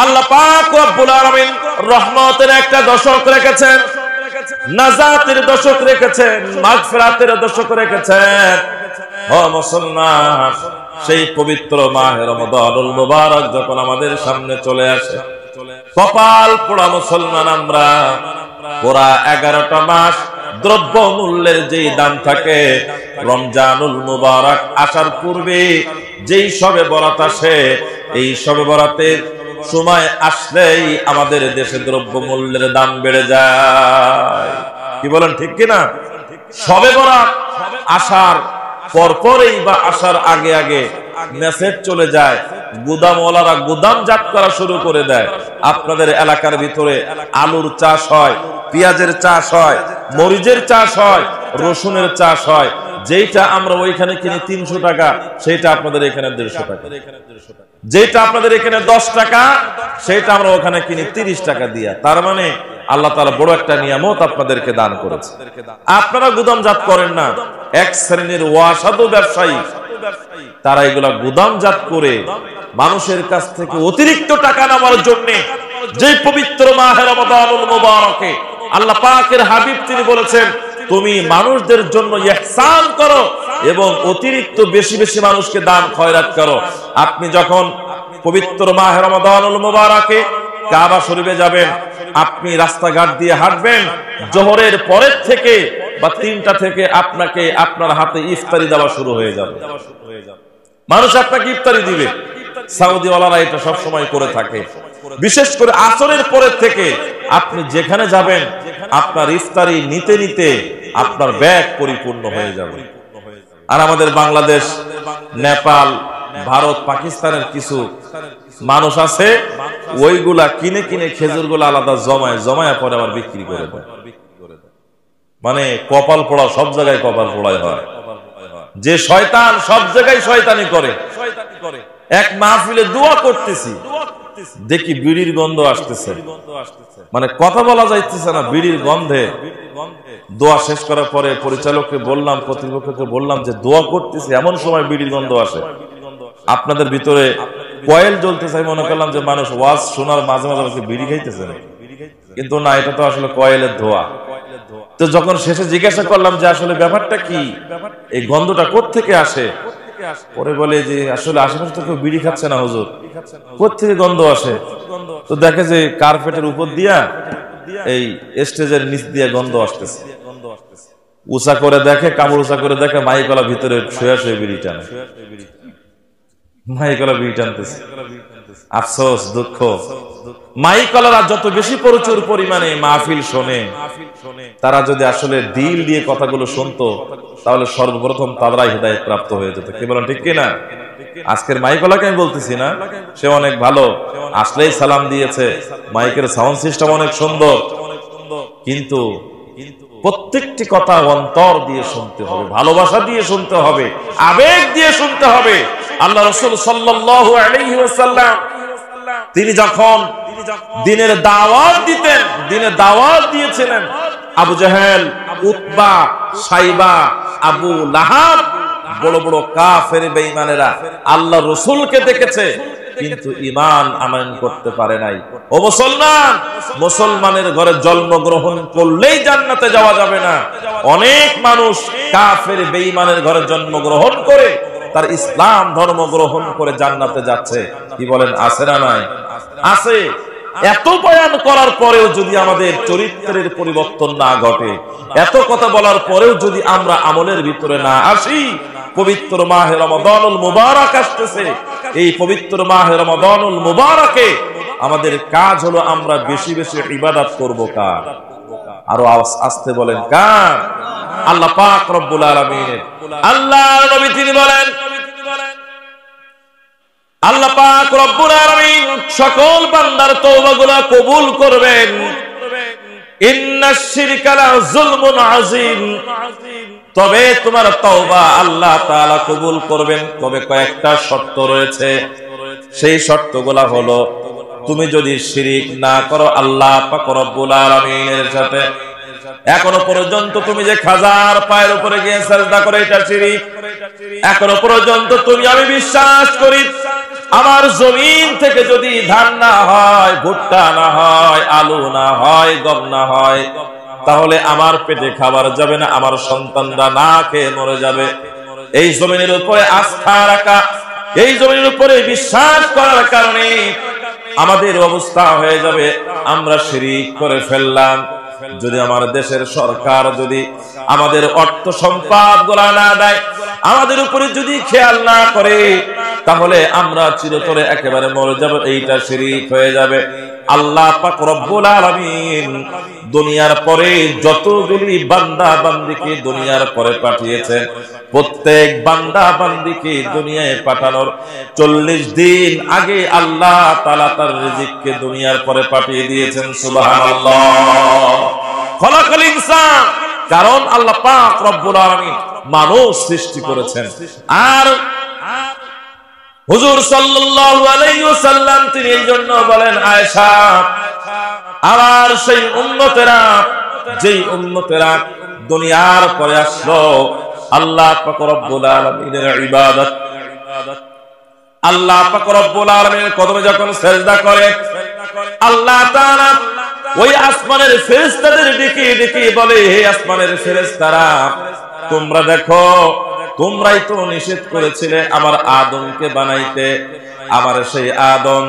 আল্লাহ পাক রব্বুল আলামিন রহমতের একটা দশক রেখেছেন, নাজাতের দশক রেখেছেন, মাগফিরাতের দশক রেখেছেন। ও মুসলমান, সেই পবিত্র মাহে রমাদানুল মুবারক যখন আমাদের সামনে চলে আসে, কপাল পোড়া মুসলমান আমরা। পুরা 11টা মাস দ্রব্য মূল্যের যেই দাম থাকে, রমজানুল মুবারক আসার পূর্বে যেই শবে বরাত আসে, এই শবে বরাতের সময় আসলেই আমাদের দেশে দ্রব্য মূল্যের দাম বেড়ে যায়। কি বলেন, ঠিক কিনা? শবে বরাত আসার পরপরই বা আসার আগে আগে মেসেজ চলে যায়, গুদামওয়ালারা গুদামজাত করা শুরু করে দেয়। আপনাদের এলাকার ভিতরে আলুর চাষ হয়, পেঁয়াজের চাষ হয়, মরিচের চাষ হয়, রসুনের চাষ হয়। যেটা আমরা ওইখানে কিনি 300 টাকা, সেটা আপনাদের এখানে 150 টাকা। যেটা আপনাদের এখানে 10 টাকা, সেটা আমরা ওখানে কিনি 30 টাকা দিয়া। তার মানে আল্লাহ তাআলা বড় একটা নিয়ামত আপনাদেরকে দান করেছে। আপনারা গুদামজাত করেন না, এক শ্রেণীর ওয়াসাদু ব্যবসায়ী তারা এগুলা গুদামজাত করে মানুষের কাছ থেকে অতিরিক্ত টাকা নেওয়ার জন্য যে পবিত্র মাহে রমাদানুল মুবারকে আল্লাহ পাকের হাবিব তিনি বলেছেন তুমি মানুষদের জন্য ইহসান করো এবং অতিরিক্ত বেশি বেশি মানুষকে দান খয়রাত করো। আপনি যখন পবিত্র মাহে রমাদানুল মুবারকে কাবা শরীফে যাবেন, আপনি রাস্তাঘাট দিয়ে হাঁটবেন, জোহরের পরের থেকে বা 3টা থেকে আপনাকে আপনার হাতে ইফতারি দেওয়া শুরু হয়ে যাবে। মানুষ আপনাকে ইফতারি দিবে। সৌদি ওয়ালারা এটা সব সময় করে থাকে। বিশেষ করে আসরের পরের থেকে আপনি যেখানে যাবেন আপনার ইফতারি নিতে নিতে আপনার ব্যাগ পরিপূর্ণ হয়ে যাবে। আর আমাদের বাংলাদেশ, নেপাল, ভারত, পাকিস্তানের কিছু মানুষ আছে, ওইগুলা কিনে কিনে খেজুরগুলা আলাদা জমায় পরে আবার বিক্রি করে দেয়। মানে কপাল পোড়া, সব জায়গায় কপাল পোড়াই হয়। যে শয়তান সব জায়গায় শয়তানি করে। এক মাহফিলে দোয়া করতেছি, দেখি বিড়ির গন্ধ আসতেছে, মানে কথা বলা যাইতেছে না, বিড়ির গন্ধে। দোয়া শেষ করার পরে পরিচালককে বললাম, কর্তৃপক্ষকে বললাম যে দোয়া করতেছি, এমন সময় বিড়ির গন্ধ আসে। আপনাদের ভিতরে কয়েল জ্বলতে চাই মনে করলাম যে মানুষ ওয়াজ শোনার মাঝে মাঝে বিড়ি খাইতেছে না, কিন্তু না, এটা তো আসলে কয়েলের ধোয়া। তো যখন শেষে জিজ্ঞাসা করলাম যে আসলে ব্যাপারটা কি, এই গন্ধটা কোত্থেকে আসে, পরে বলে যে আসলে আশেপাশে তো কেউ বিড়ি খাচ্ছে না হুজুর, কোত্থেকে গন্ধ আসে? তো দেখে যে কার্পেটের উপর দিয়া এই স্টেজের নিচ দিয়ে গন্ধ আসতেছে। উঁচা করে দেখে, কামড় উঁচা করে দেখে মাইকলা ভিতরে শুয়ে শুয়ে বিড়ি টানে, মাইকলা বিড়ি টানতেছে। আফসোস, দুঃখ, মাইকলারা যত বেশি প্রচুর পরিমাণে মাহফিল শোনে, তারা যদি আসলে দিল দিয়ে কথাগুলো শুনতো তাহলে সর্বপ্রথম তারাই হিদায়াত প্রাপ্ত হয়ে যেত। কি বলেন, ঠিক কিনা? আজকের মাইকলাকে আমি বলতেছি না, সে অনেক ভালো, আসলেই সালাম দিয়েছে, মাইকের সাউন্ড সিস্টেম অনেক সুন্দর, কিন্তু প্রত্যেকটি কথা অন্তর দিয়ে শুনতে হবে, ভালোবাসা দিয়ে শুনতে হবে, আবেগ দিয়ে শুনতে হবে। আল্লাহ রাসূল সাল্লাল্লাহু আলাইহি ওয়াসাল্লাম তিনি যখন দ্বীনের দাওয়াত দিতেন, দ্বীনের দাওয়াত দিয়েছিলেন, আবু জাহেল, উতবা, সাইবা, আবু লাহাব, বড় বড় কাফের বেঈমানেরা আল্লাহ রাসূলকে দেখেছে কিন্তু ঈমান আনয়ন করতে পারে নাই। ও মুসলমান, মুসলমানের ঘরে জন্মগ্রহণ করলেই জান্নাতে যাওয়া যাবে না। অনেক মানুষ কাফের বেঈমানের ঘরে জন্মগ্রহণ করে তার ইসলাম ধর্ম গ্রহণ করে জান্নাতে যাচ্ছে। কি বলেন, আছে না নাই? আছে। এত বয়ান করার পরেও যদি আমাদের চরিত্রের পরিবর্তন না ঘটে, এত কথা বলার পরেও যদি আমরা আমলের ভিতরে না আসি, পবিত্র মাহে রমাদানুল মুবারক আসতেছে, এই পবিত্র মাহে রমাদানুল মুবারকে আমাদের কাজ হলো আমরা বেশি বেশি ইবাদত করব। কার? আরো আস্তে বলেন, কার? আল্লাহ পাক রব্বুল আলামিন। আল্লাহর নবী তিনি বলেন, আল্লাহ পাক রব্বুল আলামিন সকল বান্দার তওবাগুলো কবুল করবেন। ইন্নাশ শিরকা লা যুলমুন আযীম, তবে তোমার তওবা আল্লাহ তাআলা কবুল করবেন, তবে কয়েকটা শর্ত রয়েছে। সেই শর্তগুলো হলো, তুমি যদি শিরিক না করো আল্লাহ পাক রব্বুল আলামিনের সাথে। এখনো পর্যন্ত তুমি যে খাজার পায়ের উপরে গিয়ে সিজদা করে, এটা শিরিক। এখনো পর্যন্ত তুমি আমি বিশ্বাস করি আমার জমিন থেকে যদি ধান না হয়, ভুট্টা না হয়, আলু না হয়, গম না হয়, তাহলে আমার পেটে খাবার যাবে না, আমার সন্তানরা না খেয়ে মরে যাবে। এই জমিনের উপরে আস্থা রাখা, এই জমিনের উপরে বিশ্বাস করার কারণে আমাদের অবস্থা হয়ে যাবে আমরা শিরিক করে ফেললাম। যদি আমার দেশের সরকার যদি আমাদের অর্থ সম্পদ গুলা না দেয়, আমাদের উপরে যদি খেয়াল না করে, তাহলে আমরা চিরতরে একেবারে মরে যাব, এইটা শিরিক হয়ে যাবে। আল্লাহ পাক রব্বুল আলামিন দুনিয়ার পরে যতগুলি বান্দা বান্দিকে দুনিয়ার পরে পাঠিয়েছেন, প্রত্যেক বান্দা বান্দিকে দুনিয়ায় পাঠানোর 40 দিন আগে আল্লাহ তাআলা তার রিজিককে দুনিয়ার পরে পাঠিয়ে দিয়েছেন। সুবহানাল্লাহ। খলাকাল ইনসান, কারণ আল্লাহ পাক রব্বুল আলামিন মানুষ সৃষ্টি করেছেন। আর হুজুর সাল্লাল্লাহু আলাইহি ওয়াসাল্লাম তিনি এই জন্য বলেন, আয়েশা, আমার সেই উম্মতেরা, যেই উম্মতেরা দুনিয়ার পরে আসলো আল্লাহ পাক রব্বুল আলামিনের ইবাদত আল্লাহ পাক রব্বুল আলামিনের কদমে যখন সিজদা করে, আল্লাহ তাআলা ওই আসমানের ফেরেশতাদের ডেকে ডেকে বলে, হে আসমানের ফেরেশতারা, তোমরা দেখো, তোমরাই তো নিষেধ করেছিলে আমার আদমকে বানাইতে। আমার সেই আদম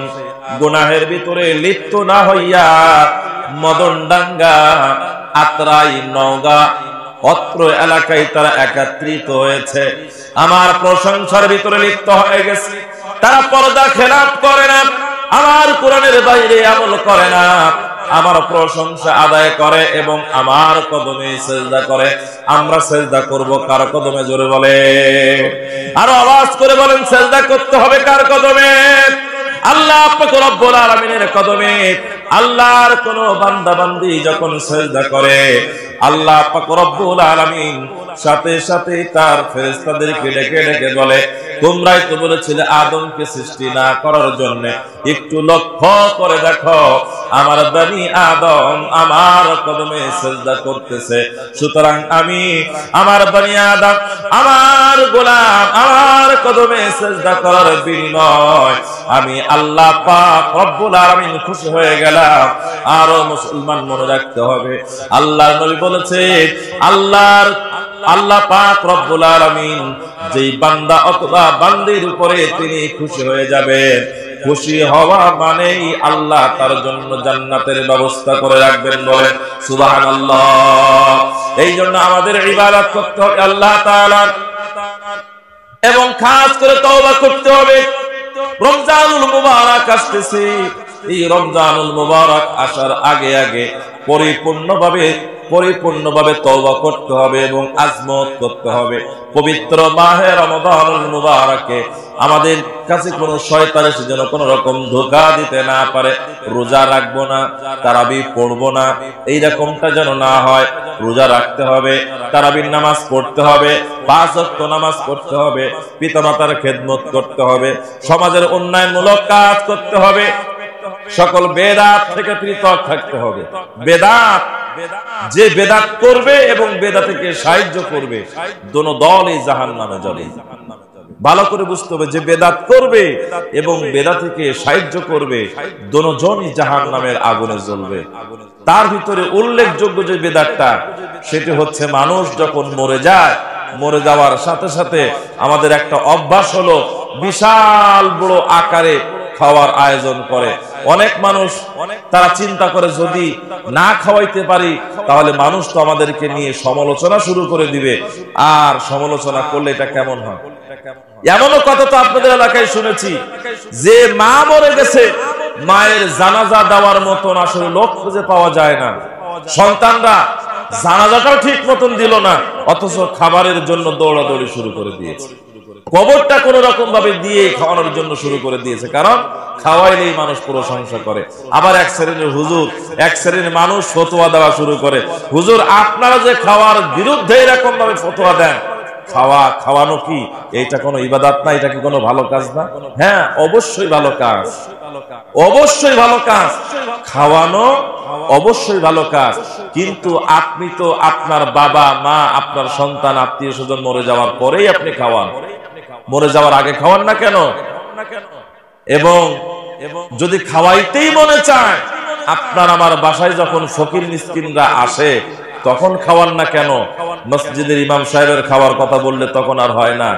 গুনাহের ভিতরে লিপ্ত না হইয়া মদনডাঙ্গা, আত্রাই, নওগাঁ, অত্র এলাকায় তারা একত্রিত হয়েছে, আমার প্রশংসার ভিতরে লিপ্ত হয়ে গেছে। তারা পর্দা খেলাপ করে না, আমার কোরআনের বাইরে আমল করে না, আমার প্রশংসা আদায় করে এবং আমার কদমে সিজদা করে। আমরা সিজদা করব কার কদমে? জোরে বলে, আরো আওয়াজ করে বলেন, সিজদা করতে হবে কার কদমে? আল্লাহ পাক রব্বুল আলামিনের কদমে। আল্লাহর কোন বান্দা বান্দি যখন সিজদা করে, আল্লাহ পাক রব্বুল আলামিন সাথে সাথে তার ফেরেশতাদেরকে ডেকে ডেকে বলে, তোমরাই তো বলেছিলে আদমকে সৃষ্টি না করার জন্য, একটু লক্ষ্য করে দেখো আমার বনি আদম আমার কদমে সিজদা করতেছে। সুতরাং আমি আমার বনি আদম, আমার গোলাম আমার কদমে সিজদা করার বিনিময় আমি আল্লাহ পাক রব্বুল আলামিন খুশি হয়ে গেলাম। আরো মুসলমান মনে রাখতে হবে, আল্লাহর নবী বলেছে, আল্লাহ পাক রব্বুল আলামিন যেই বান্দা অথবা বান্দির উপরে তিনি খুশি হয়ে যাবেন, খুশি হওয়া মানেই আল্লাহ তার জন্য জান্নাতের ব্যবস্থা করে রাখবেন। বলেন সুবহানাল্লাহ। এই জন্য আমাদের ইবাদত করতে হবে আল্লাহ তাআলার, এবং খাস করে তওবা করতে হবে। রমজানুল মুবারক আসতেছে, এই রমজানুল মুবারক আসার আগে আগে পরিপূর্ণভাবে তওবা করতে হবে এবং আজমত করতে হবে। পবিত্র মাহে রমজানুল মুবারকে আমাদের কাছে কোন শয়তান এসে যেন কোন রকম ধোঁকা দিতে না পারে। রোজা রাখবো না, তারাবি পড়বো না, এই রকমটা যেন না হয়। রোজা রাখতে হবে, তারাবির নামাজ পড়তে হবে, 5 ওয়াক্ত নামাজ পড়তে হবে, পিতামাতার খেদমত করতে হবে, সমাজের উন্নয়নমূলক কাজ করতে হবে, সকল বেদাত থেকে পৃথক থাকতে হবে। বেদাত, যে বেদাত করবে এবং বেদাতকে সাহায্য করবে, দোনো দলই জাহান্নামে যাবে। ভালো করে বুঝতে হবে, যে বেদাত করবে এবং বেদাতকে সাহায্য করবে, দোনোজনই জাহান্নামের আগুনে জ্বলবে। তার ভিতরে উল্লেখযোগ্য যে বেদাতটা, সেটি হচ্ছে মানুষ যখন মরে যায়, মরে যাওয়ার সাথে সাথে আমাদের একটা অভ্যাস হলো বিশাল বড় আকারে খাওয়ার আয়োজন করে। অনেক মানুষ তারা চিন্তা করে, যদি না খাওয়াইতে পারি তাহলে মানুষ তো আমাদেরকে নিয়ে সমালোচনা শুরু করে দিবে, আর সমালোচনা করলে এটা কেমন হয়। এমনও কথা তো আপনাদের এলাকায় শুনেছি যে মা মরে গেছে, মায়ের জানাজা দেওয়ার মতন আসলে লোক খুঁজে পাওয়া যায় না, সন্তানরা জানাজাটাও ঠিক মতন দিল না, অথচ খাবারের জন্য দৌড়াদৌড়ি শুরু করে দিয়েছে। কবরটা কোন রকম ভাবে দিয়ে খাওয়ানোর জন্য শুরু করে দিয়েছে, কারণ খাওয়াইলেই মানুষ প্রশংসা করে। আবার এক শ্রেণীর হুজুর, এক শ্রেণীর মানুষ ফতোয়া দেওয়া শুরু করে, হুজুর আপনারা যে খাওয়ার বিরুদ্ধে এরকম ভাবে ফতোয়া দেন, খাওয়ানো কি এটা কোনো ইবাদত না? এটা কি কোনো ভালো কাজ না? হ্যাঁ, অবশ্যই ভালো কাজ, অবশ্যই ভালো কাজ। খাওয়ানো অবশ্যই ভালো কাজ, কিন্তু আপনি তো আপনার বাবা মা, আপনার সন্তান, আত্মীয় স্বজন মরে যাওয়ার পরেই আপনি খাওয়ান, মরে যাওয়ার আগে খাওয়ান না কেন? এবং যদি খাওয়াইতেই মনে চায়, আপনার আমার বাসায় যখন ফকির মিসকিনরা আসে তখন খাওয়ান না কেন? মসজিদের ইমাম সাহেবের খাওয়ার কথা বললে তখন আর হয় না।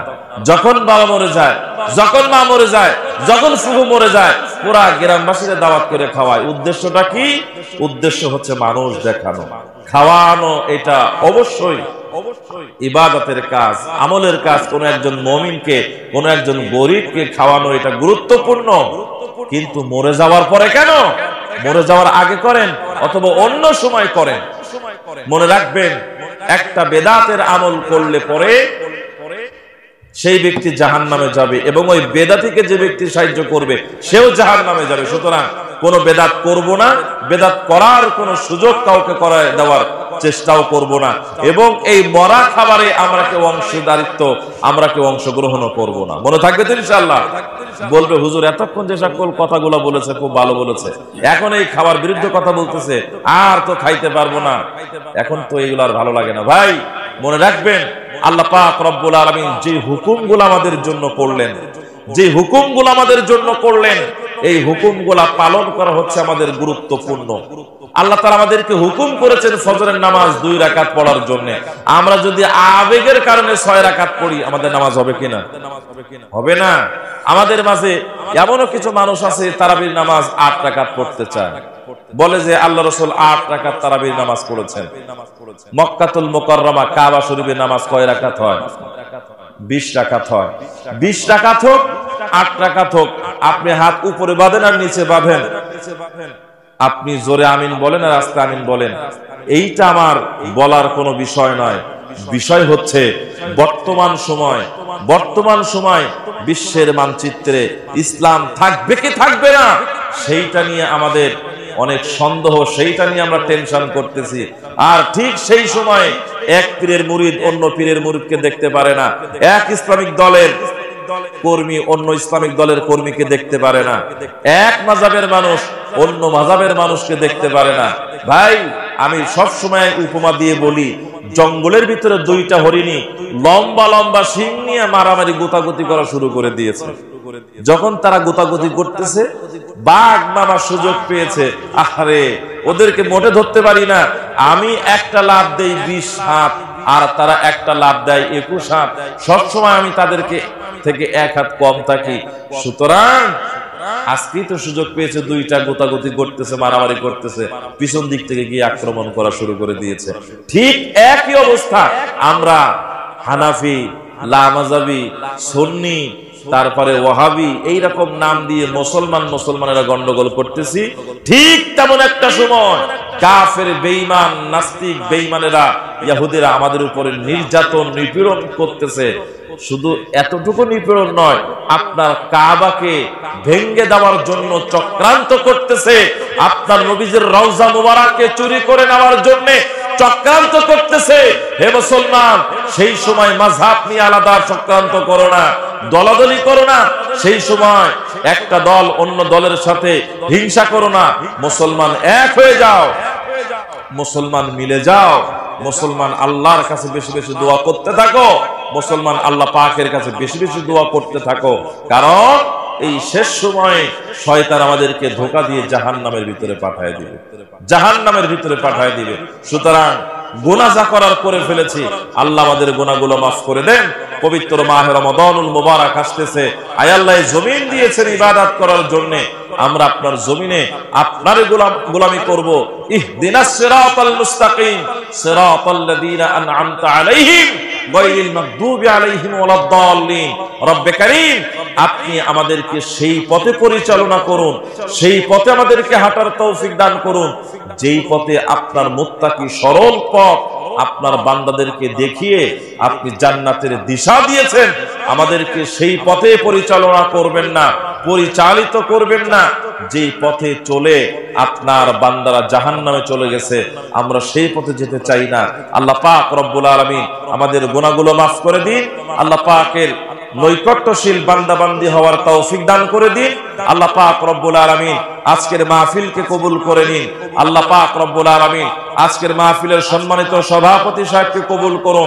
যখন বাবা মরে যায়, যখন মা মরে যায়, যখন ফুফু মরে যায়, পুরা গ্রামবাসীরা দাওয়াত করে খাওয়ায়। উদ্দেশ্যটা কি? উদ্দেশ্য হচ্ছে মানুষ দেখানো। খাওয়ানো এটা অবশ্যই ইবাদতের কাজ, আমলের কাজ। কোন একজন মুমিনকে, কোন একজন গরিবকে খাওয়ানো এটা গুরুত্বপূর্ণ, কিন্তু মরে যাওয়ার পরে কেন? মরে যাওয়ার আগে করেন অথবা অন্য সময় করেন। মনে রাখবেন, একটা বেদাতের আমল করলে পরে সেই ব্যক্তি জাহান্নামে যাবে, এবং ওই বেদাতিকে যে ব্যক্তি সাহায্য করবে সেও জাহান্নামে যাবে। সুতরাং কোন বেদাত করব না, বেদাত করার কোন সুযোগ কাউকে করায় দেওয়ার চেষ্টাও করব না, এবং এই মরা খাবারে আমরা কেউ অংশীদারিত্ব, আমরা কেউ অংশগ্রহণও করব না। মনে থাকবে তো ইনশাআল্লাহ? বলবে হুজুর এতক্ষণ যে সকল কথাগুলো বলেছে খুব ভালো বলেছে, এখন এই খাবার বিরুদ্ধে কথা বলতেছে, আর তো খাইতে পারবো না, এখন তো এগুলো আর ভালো লাগে না। ভাই মনে রাখবেন, আল্লাহ পাক রব্বুল আলামিন যে হুকুমগুলো আমাদের জন্য করলেন, যে হুকুমগুলো আমাদের জন্য করলেন, এই হুকুমগুলা পালন করা হচ্ছে আমাদের গুরুত্বপূর্ণ। আল্লাহ তাআলা আমাদেরকে হুকুম করেছেন ফজরের নামাজ 2 রাকাত পড়ার জন্য। আমরা যদি আবেগের কারণে 6 রাকাত পড়ি, আমাদের নামাজ হবে কিনা? হবে না। আমাদের মাঝে এমনও কিছু মানুষ আছে তারাবির নামাজ 8 রাকাত পড়তে চায়, বলে যে আল্লাহ রাসূল 8 রাকাত তারাবির নামাজ পড়েছেন। মক্কাতুল মুকাররমা কাবা শরীফের নামাজ কয় রাকাত হয়? 20 রাকাত হয়। 20 রাকাত হোক 8 রাকাত হোক, আপনি হাত উপরে বাঁধেন আর নিচে বাঁধেন, আপনি জোরে আমিন বলেন আর আস্তে আমিন বলেন, এইটা আমার বলার কোনো বিষয় নয়। বিষয় হচ্ছে বর্তমান সময় বিশ্বের মানচিত্রে ইসলাম থাকবে কি থাকবে না, সেইটা নিয়ে আমাদের অনেক সন্দেহ, সেইটা নিয়ে আমরা টেনশন করতেছি। আর ঠিক সেই সময় এক পীরের মুরিদ অন্য পীরের মুরিদকে দেখতে পারে না, এক ইসলামিক দলের কর্মী অন্য ইসলামিক দলের কর্মীকে দেখতে পারে না, এক মাযহাবের মানুষ অন্য মাযহাবের মানুষকে দেখতে পারে না। ভাই, আমি সব সময় উপমা দিয়ে বলি, জঙ্গলের ভিতরে 2টা হরিণী লম্বা লম্বা শিং নিয়ে মারামারি গোতাগুতি করা শুরু করে দিয়েছে। যখন তারা গোতাগুতি করতেছে, বাঘ মামার সুযোগ পেয়েছে, আরে ওদেরকে মোটে ধরতে পারি না, আমি একটা লাফ দেই 20 হাত আর তারা একটা লাফ দেয় 21 হাত, সবসময় আমি তাদেরকে থেকে 1 হাত কম থাকি। সুতরাং আজকেই তো সুযোগ পেয়েছে, 2টা গোতাগুতি করতেছে, মারামারি করতেছে, পিছন দিক থেকে গিয়ে আক্রমণ করা শুরু করে দিয়েছে। ঠিক একই অবস্থা আমরা হানাফি, লামাযাবি, সুন্নি, তারপরে ওয়াহাবি এইরকম নাম দিয়ে মুসলমানেরা গন্ডগোল করতেছি। ঠিক তেমন একটা সময় কাফের, বেঈমান, নাস্তিক, বেঈমানেরা, ইহুদিরা আমাদের উপরে নির্যাতন, নিপীড়ন করতেছে। শুধু এতটুকু নিপীড়ন নয়, আপনার কাবাকে ভেঙে দেওয়ার জন্য চক্রান্ত করতেছে, আপনার নবীজির রওজা মুবারককে চুরি করে নেওয়ার জন্য চক্রান্ত করতেছে। হে মুসলমান, সেই সময় মাযহাব নিয়ে আলাদা চক্রান্ত করো না, দলাদলি করো না, সেই সময় একটা দল অন্য দলের সাথে হিংসা করো না। মুসলমান এক হয়ে যাও, মুসলমান মিলে যাও, মুসলমান আল্লাহর কাছে বেশি বেশি দোয়া করতে থাকো, মুসলমান আল্লাহ পাকের কাছে বেশি বেশি দোয়া করতে থাকো। কারণ এই শেষ সময়ে শয়তান আমাদেরকে ধোঁকা দিয়ে জাহান্নামের ভিতরে পাঠিয়ে দিবে, জাহান্নামের ভিতরে পাঠিয়ে দিবে। সুতরাং গুনাহ যা করার করে ফেলেছি, আল্লাহ আমাদের গুনাহগুলো মাফ করে দেন। পবিত্র মাহে রমাদানুল মুবারক আসতেছে, আয় আল্লাহ জমিন দিয়েছেন ইবাদত করার জন্য, আমরা আপনার জমিনে আপনার গোলামি করব। ইহদিনাস সিরাতাল মুস্তাকিম সিরাতাল্লাযীনা আন'আমতা আলাইহিম গায়রিল মাগদুবি আলাইহিম ওয়ালাদ-দাল্লিন। রব্বে কারীম, আপনি আমাদেরকে সেই পথে পরিচালনা করুন, সেই পথে আমাদেরকে হাঁটার তৌফিক দান করুন, যেই পথে আপনার মুত্তাকি সরল পথ আপনার বান্দাদেরকে দেখিয়ে আপনি জান্নাতের দিশা দিয়েছেন। আমাদেরকে সেই পথে পরিচালনা করবেন না, পরিচালিত করবেন না যেই পথে চলে আপনার বান্দারা জাহান্নামে চলে গেছে, আমরা সেই পথে যেতে চাই না। আল্লাহ পাক রব্বুল আলামিন আমাদের গুনাহগুলো মাফ করে দিন। আল্লাহ পাকের নৈকট্যশীল বান্দাবান্দি হওয়ার তৌফিক দান করে দিন। আল্লাহ পাক রব্বুল আলামিন আজকের মাহফিলকে কবুল করে নিন। আল্লাহ পাক রব্বুল আলামিন আজকের মাহফিলের সম্মানিত সভাপতি সাহেবকে কবুল করুন।